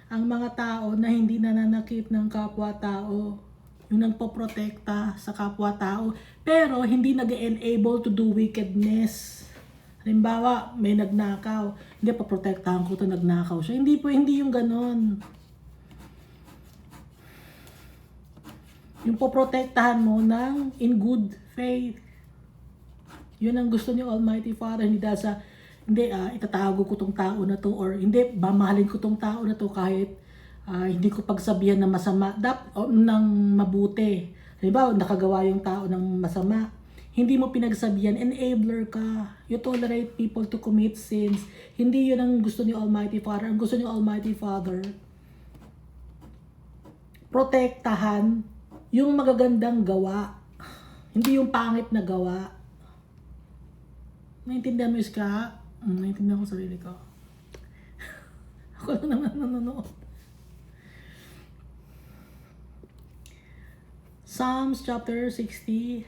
ang mga tao na hindi nananakit ng kapwa-tao, yung nagpoprotekta sa kapwa-tao, pero hindi nag-enable to do wickedness. Halimbawa, may nagnakaw, hindi, paprotektahan ko ito, nagnakaw siya. Hindi yung ganon. Yung poprotektahan mo ng in good faith. Yun ang gusto ni Almighty Father. Hindi dahil sa, hindi, itatago ko tong tao na to, or hindi, mamahalin ko tong tao na to kahit hindi ko pagsabihan ng masama, ng mabuti. Halimbawa, nakagawa yung tao ng masama. Hindi mo pinagsabihan, enabler ka. You tolerate people to commit sins. Hindi yun ang gusto ni Almighty Father. Ang gusto ni Almighty Father, protektahan yung magagandang gawa. Hindi yung pangit na gawa. Naintindihan mo, Iska? Naintindihan ko sarili ko. Ako lang naman nanonood. Psalms chapter 63.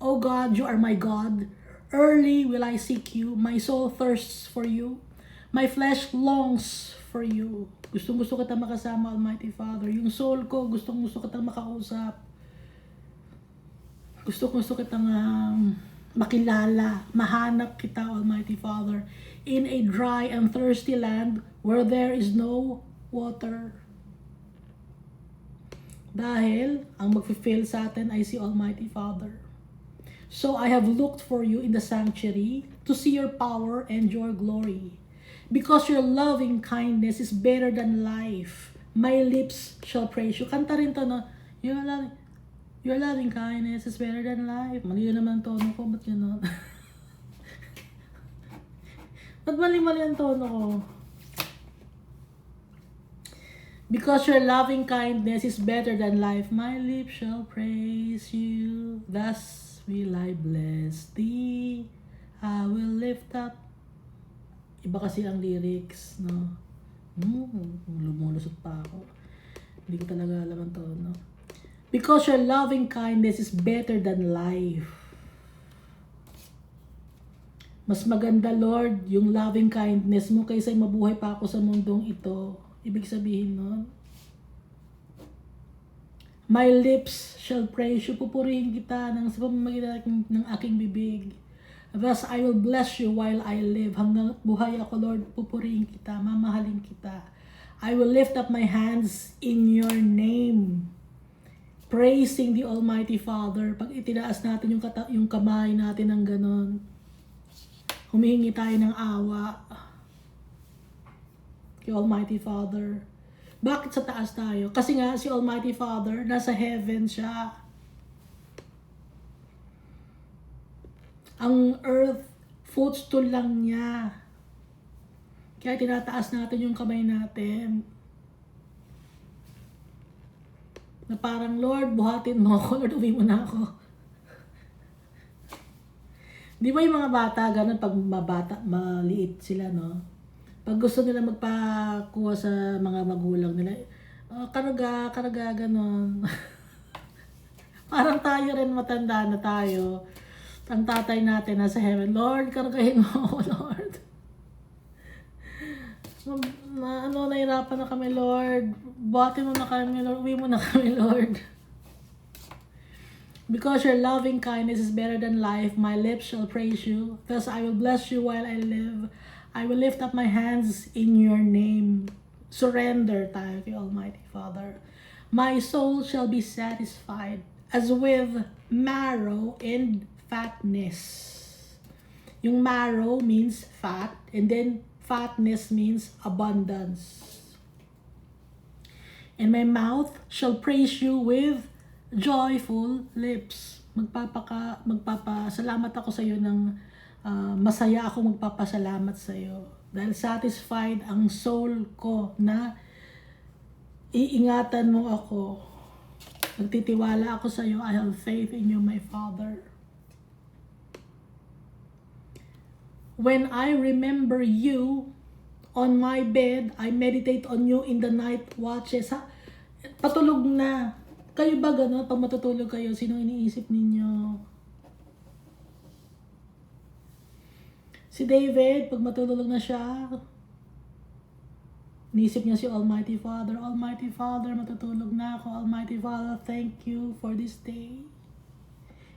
O God, you are my God. Early will I seek you. My soul thirsts for you. My flesh longs for you. Gustong-gusto kita makasama, Almighty Father. Yung soul ko, gustong-gusto kita makausap. Gustong-gusto kita makilala, mahanap kita, Almighty Father. In a dry and thirsty land where there is no water. Dahil ang mag-fulfill sa atin ay si Almighty Father. So I have looked for you in the sanctuary to see your power and your glory. Because your loving kindness is better than life, my lips shall praise you. Kanta rin to, no? Your loving kindness is better than life. Mali yun naman tono ko. Ba't yun, no? Ba't mali-mali ang tono ko? Because your loving kindness is better than life, my lips shall praise you. Thus will I bless thee. I will lift up. Iba kasi ang lyrics, no? Lumulusot pa ako. Hindi ko talaga alam ang tono. Because your loving kindness is better than life. Mas maganda, Lord, yung loving kindness mo kaysa mabuhay pa ako sa mundong ito. Ibig sabihin nun, my lips shall praise you. Pupurihin kita sa pamamagitan ng aking bibig. Thus, I will bless you while I live. Hanggang buhay ako, Lord, pupurihin kita, mamahalin kita. I will lift up my hands in your name. Praising the Almighty Father. Pag itinaas natin yung kamay natin ng ganon, humihingi tayo ng awa kay Almighty Father. Bakit sa taas tayo? Kasi nga si Almighty Father, nasa heaven siya. Ang earth, footstool lang niya. Kaya tinataas natin yung kamay natin. Na parang, Lord, buhatin mo ako. Lord, uwi mo na ako. Di ba yung mga bata, ganun, pag maliit sila, no? Pag gusto nila magpakuha sa mga magulang nila, karaga, ganon. Parang tayo rin, matanda na tayo. Ang tatay natin nasa heaven, Lord, karagahin mo ako, Lord. Nahirapan na kami, Lord. Buhatin mo na kami, Lord. Uwi mo na kami, Lord. Because your loving kindness is better than life, my lips shall praise you. Thus I will bless you while I live. I will lift up my hands in your name. Surrender tayo kay Almighty Father. My soul shall be satisfied as with marrow and fatness. Yung marrow means fat, and then fatness means abundance. And my mouth shall praise you with joyful lips. Magpapasalamat ako sa iyo ng masaya ako magpapasalamat sa iyo. Dahil satisfied ang soul ko na iingatan mo ako. Nagtitiwala ako sa iyo. I have faith in you, my Father. When I remember you on my bed, I meditate on you in the night watches. Patulog na. Kayo ba gano'n? Pag matutulog kayo, sino iniisip ninyo? Si David, pag matulog na siya, iniisip niya si Almighty Father. Almighty Father, matutulog na ako. Almighty Father, thank you for this day.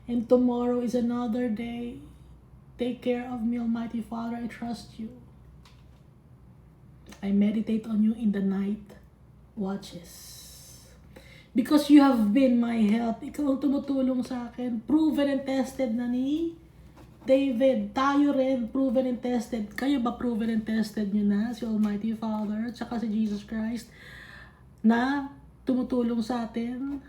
And tomorrow is another day. Take care of me, Almighty Father. I trust you. I meditate on you in the night watches. Because you have been my help. Ikaw ang tumutulong sa akin. Proven and tested na ni David. Tayo rin, proven and tested. Kayo ba proven and tested nyo na? Si Almighty Father, tsaka si Jesus Christ, na tumutulong sa atin?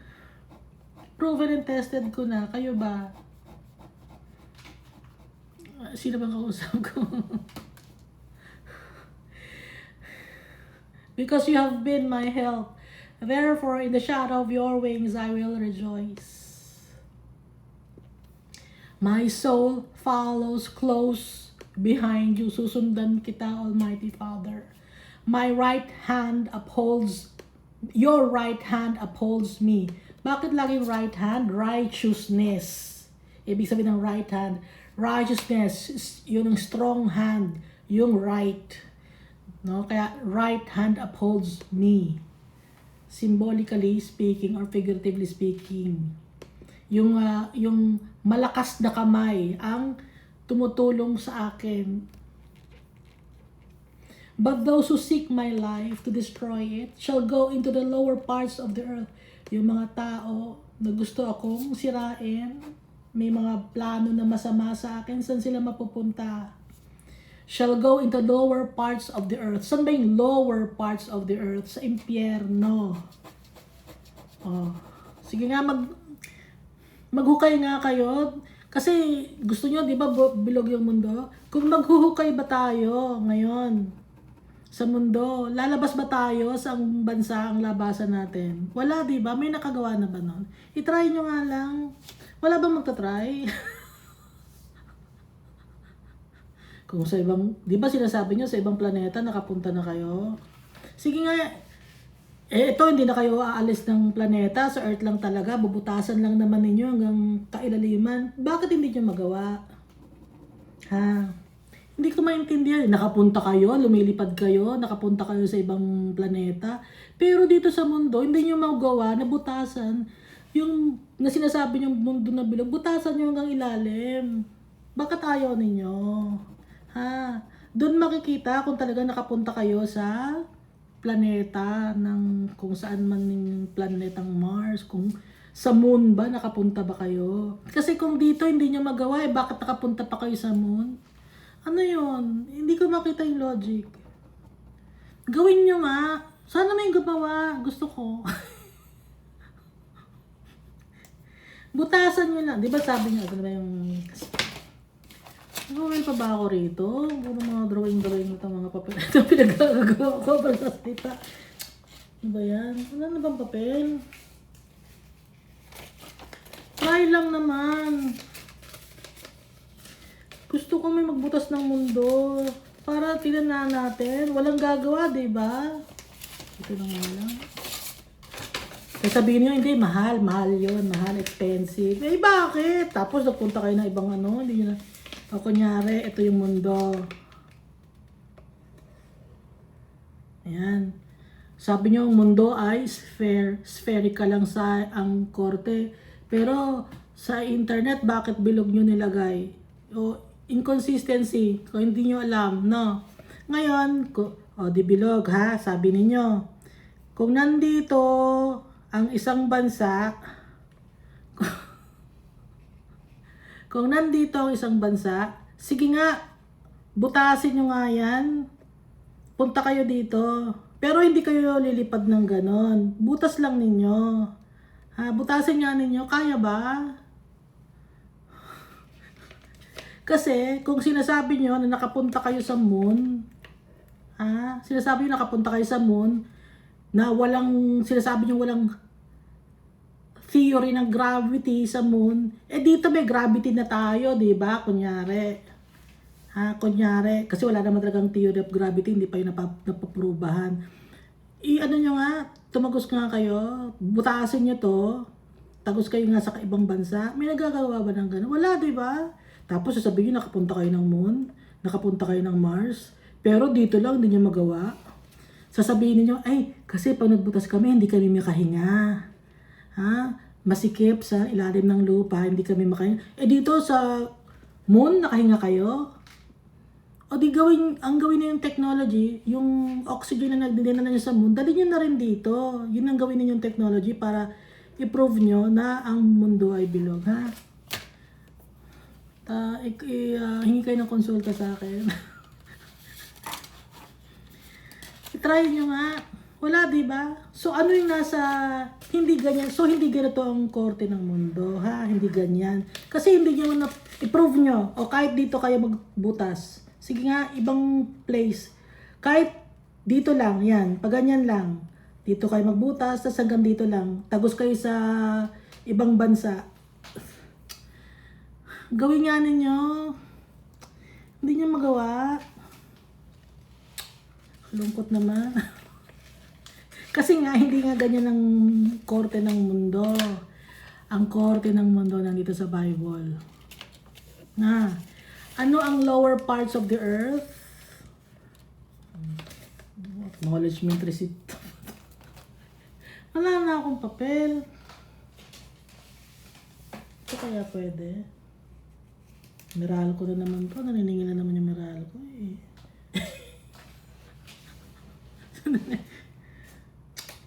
Proven and tested ko na. Kayo ba? Sino bang kausap ko? Because you have been my help. Therefore, in the shadow of your wings, I will rejoice. My soul follows close behind you. Susundan kita, Almighty Father. My right hand upholds, your right hand upholds me. Bakit laging right hand? Righteousness. Ibig sabihin ng right hand. Righteousness, yun ang strong hand, yung right. No? Kaya right hand upholds me. Symbolically speaking or figuratively speaking. Yung malakas na kamay ang tumutulong sa akin. But those who seek my life to destroy it shall go into the lower parts of the earth. Yung mga tao na gusto akong sirain, may mga plano na masama sa akin, saan sila mapupunta? Shall go into lower parts of the earth. Saan ba yung lower parts of the earth? Sa impyerno. Oh. Sige nga, maghukay nga kayo. Kasi gusto nyo, di ba, bilog yung mundo? Kung maghuhukay ba tayo ngayon sa mundo, lalabas ba tayo sa bansa ang labasan natin? Wala, di ba? May nakagawa na ba nun? I-try nyo nga lang. Wala bang magta-try? Kung sa ibang, di ba sinasabi nyo sa ibang planeta nakapunta na kayo? Sige nga, ito hindi na kayo aalis ng planeta, sa Earth lang talaga, bubutasan lang naman ninyo hanggang kailaliman. Bakit hindi nyo magawa? Ha? Hindi ko maintindihan. Nakapunta kayo, lumilipad kayo, nakapunta kayo sa ibang planeta. Pero dito sa mundo, hindi nyo magawa na butasan. Yung na sinasabi nyo mundo na bilog, butasan nyo hanggang ilalim. Bakit ayaw ninyo? Ha? Doon makikita kung talaga nakapunta kayo sa planeta ng kung saan man yung planetang Mars, kung sa moon ba nakapunta ba kayo? Kasi kung dito hindi nyo magawa, bakit nakapunta pa kayo sa moon? Ano yun? Hindi ko makita yung logic. Gawin nyo nga. Sana may gumawa. Gusto ko. Butasan nyo lang. Di ba sabi nyo, ano ba yung Drawing pa ba ako rito? Puro mga drawing ito, mga papel. Ito pinagagawa ko para sa salita. Ano ba yan? Wala na bang papel? Try lang naman. Gusto ko may magbutas ng mundo. Para tingnan natin. Walang gagawa, diba? Ito lang lang. Kaya sabihin nyo, hindi, mahal yun. Mahal, expensive. Eh, bakit? Tapos nagpunta kayo ng ibang ano, hindi nyo na. O kunyari, ito yung mundo. Ayan. Sabi nyo, ang mundo ay spherical lang sa ang korte. Pero sa internet, bakit bilog nyo nilagay? O inconsistency, kung hindi nyo alam, no? Ngayon, di bilog ha, sabi ninyo. Kung nandito ang isang bansa, kung nandito ang isang bansa, sige nga, butasin nyo nga yan. Punta kayo dito. Pero hindi kayo lilipad ng ganon. Butas lang ninyo. Ha, butasin nga ninyo. Kaya ba? Kasi, kung sinasabi nyo na nakapunta kayo sa moon, sinasabi nyo nakapunta kayo sa moon, na sinasabi nyo walang theory ng gravity sa moon, dito may gravity na tayo, di ba? Kunyari. Kunyari, kasi wala naman talagang theory of gravity, hindi pa yung napaprubahan. Ano nyo nga, tumagos nga kayo, butasin nyo to, tagos kayo nga sa ibang bansa, may nagagawa ba ng gano'n? Wala, di ba? Tapos sasabihin nyo, nakapunta kayo ng moon, nakapunta kayo ng Mars, pero dito lang, hindi nyo magawa. Sasabihin niyo, kasi pag nagbutas kami, hindi kami makahinga. Masikip sa ilalim ng lupa, hindi kami makahinga. Dito sa moon, nakahinga kayo? O di gawin, ang gawin niyo yung technology, yung oxygen na nagdidala niyo sa moon, dali niyo na rin dito. Yun ang gawin niyo yung technology para i-prove niyo na ang mundo ay bilog, ha? Hingi kayo ng konsulta sa akin. I-try niyo nga. Wala, di ba? So, ano yung nasa, hindi ganyan. So, hindi ganito ang korte ng mundo, ha? Hindi ganyan. Kasi hindi niyo na, i-prove niyo. O kahit dito kayo magbutas. Sige nga, ibang place. Kahit dito lang, yan. Pag ganyan lang. Dito kayo magbutas, tapos hanggang dito lang. Tagos kayo sa ibang bansa. Gawin nga ninyo. Hindi niyo magawa. Lungkot naman. Kasi nga, hindi nga ganyan ang korte ng mundo. Ang korte ng mundo nandito sa Bible. Na, ano ang lower parts of the earth? Acknowledgement receipt. Wala na akong papel. Ito kaya pwede? Meral ko na naman to. Naniningil na naman yung meral ko eh.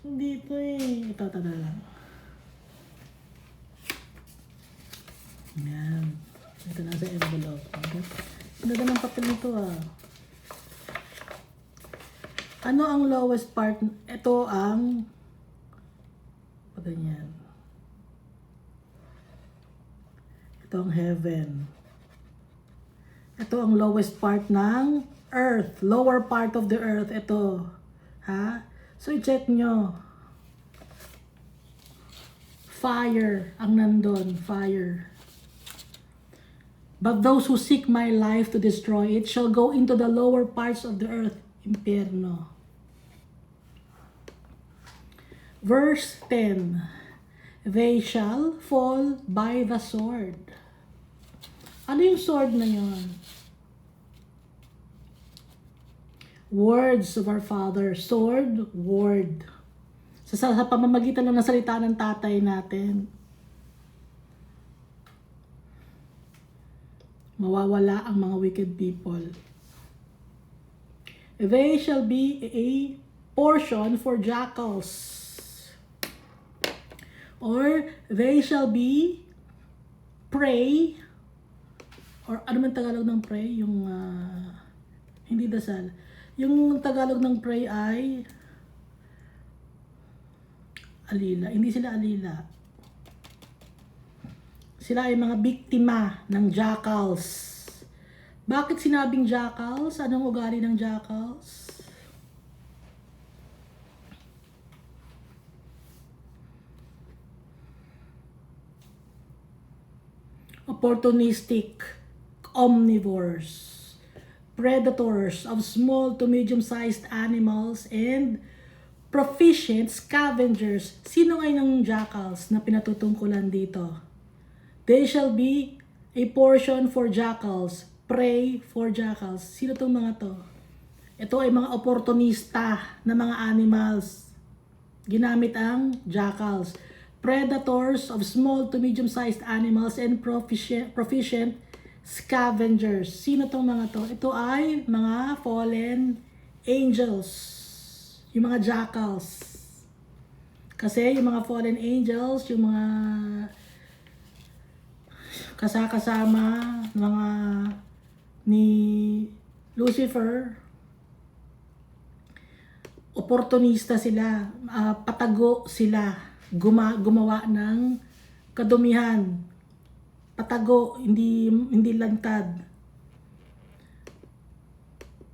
Dito eh. Ito lang. Yan. Ito na sa envelope. Ganda ng papel nito ah. Ano ang lowest part? Ito ang ganyan. Ito ang heaven. Ito ang lowest part ng earth. Lower part of the earth. Ito. Ha? So, i-check nyo. Fire ang nandun. Fire. But those who seek my life to destroy it shall go into the lower parts of the earth. Impierno. Verse 10. They shall fall by the sword. Ano yung sword na yun? Words of our Father. Sword, word. Sa pamamagitan ng salita ng tatay natin. Mawawala ang mga wicked people. They shall be a portion for jackals. Or they shall be prey. Or ano man Tagalog ng prey? Yung hindi dasal. Yung Tagalog ng prey ay alila. Hindi sila alila. Sila ay mga biktima ng jackals. Bakit sinabing jackals? Anong ugali ng jackals? Opportunistic, omnivores, predators of small to medium-sized animals, and proficient scavengers. Sino ngayon ang jackals na pinatutungkulan dito? They shall be a portion for jackals, prey for jackals. Sino tong mga to? Ito ay mga opportunista na mga animals. Ginamit ang jackals. Predators of small to medium-sized animals and proficient scavengers. Sino tong mga to? Ito ay mga fallen angels. Yung mga jackals. Kasi yung mga fallen angels, yung mga kasama, mga ni Lucifer, opportunista sila, patago sila. Gumawa ng kadumihan, patago, hindi lantad.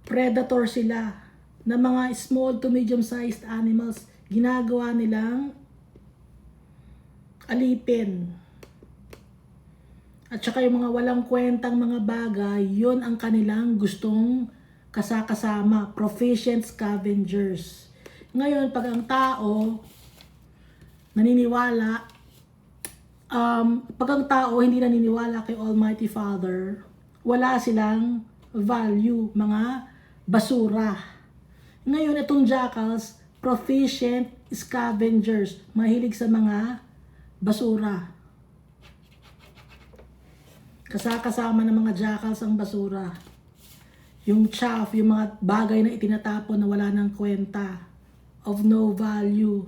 Predator sila na mga small to medium-sized animals, ginagawa nilang alipin. At saka yung mga walang kwentang mga bagay, yun ang kanilang gustong kasama, proficient scavengers. Ngayon, pag ang tao naniniwala, pag ang tao hindi naniniwala kay Almighty Father, wala silang value, mga basura. Ngayon, itong jackals, proficient scavengers, mahilig sa mga basura. Kasama ng mga jackals ang basura. Yung chaff, yung mga bagay na itinatapon na wala ng kwenta, of no value.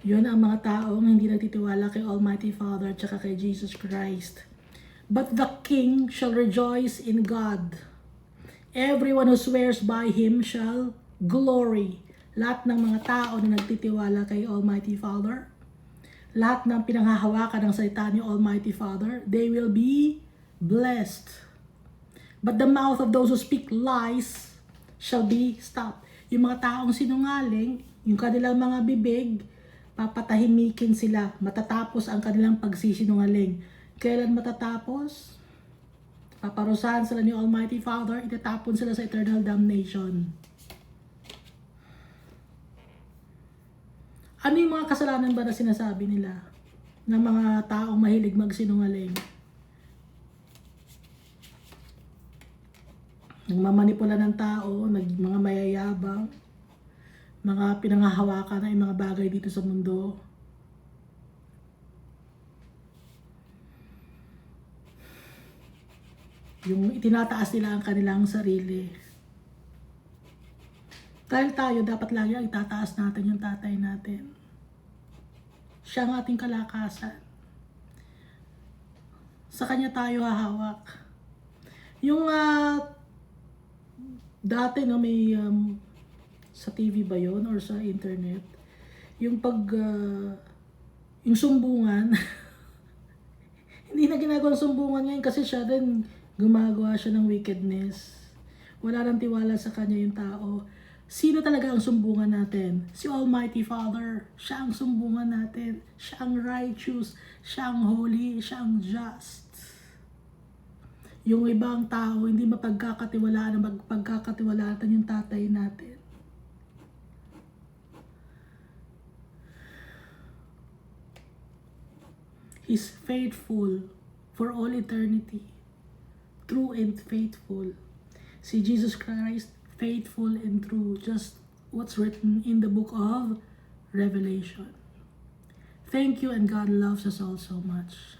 Yun ang mga taong hindi nagtitiwala kay Almighty Father at saka kay Jesus Christ. But the king shall rejoice in God. Everyone who swears by Him shall glory. Lahat ng mga tao na nagtitiwala kay Almighty Father, lahat ng pinanghahawakan ng salita ni Almighty Father, they will be blessed. But the mouth of those who speak lies shall be stopped. Yung mga taong sinungaling, yung kanilang mga bibig, papatahimikin sila. Matatapos ang kanilang pagsisinungaling. Kailan matatapos? Paparusahan sila ni Almighty Father, itatapon sila sa eternal damnation. Ano yung mga kasalanan ba na sinasabi nila ng mga taong mahilig magsinungaling? Nagmamanipula ng tao, mga mayayabang, mga pinanghahawakan na yung mga bagay dito sa mundo. Yung itinataas nila ang kanilang sarili. Dahil tayo, dapat lagi ang itataas natin yung tatay natin. Siya ang ating kalakasan. Sa kanya tayo hahawak. Yung dati na may sa TV ba yun or sa internet, yung yung sumbungan, hindi na ginagawa ng sumbungan ngayon kasi siya din gumagawa siya ng wickedness. Wala nang tiwala sa kanya yung tao. Sino talaga ang sumbungan natin? Si Almighty Father. Siya ang sumbungan natin. Siya ang righteous. Siya ang holy. Siya ang just. Yung ibang tao, hindi mapagkakatiwalaan na magpagkakatiwalaan yung tatay natin. He's faithful for all eternity. True and faithful. Si Jesus Christ, faithful and true. Just what's written in the book of Revelation. Thank you, and God loves us all so much.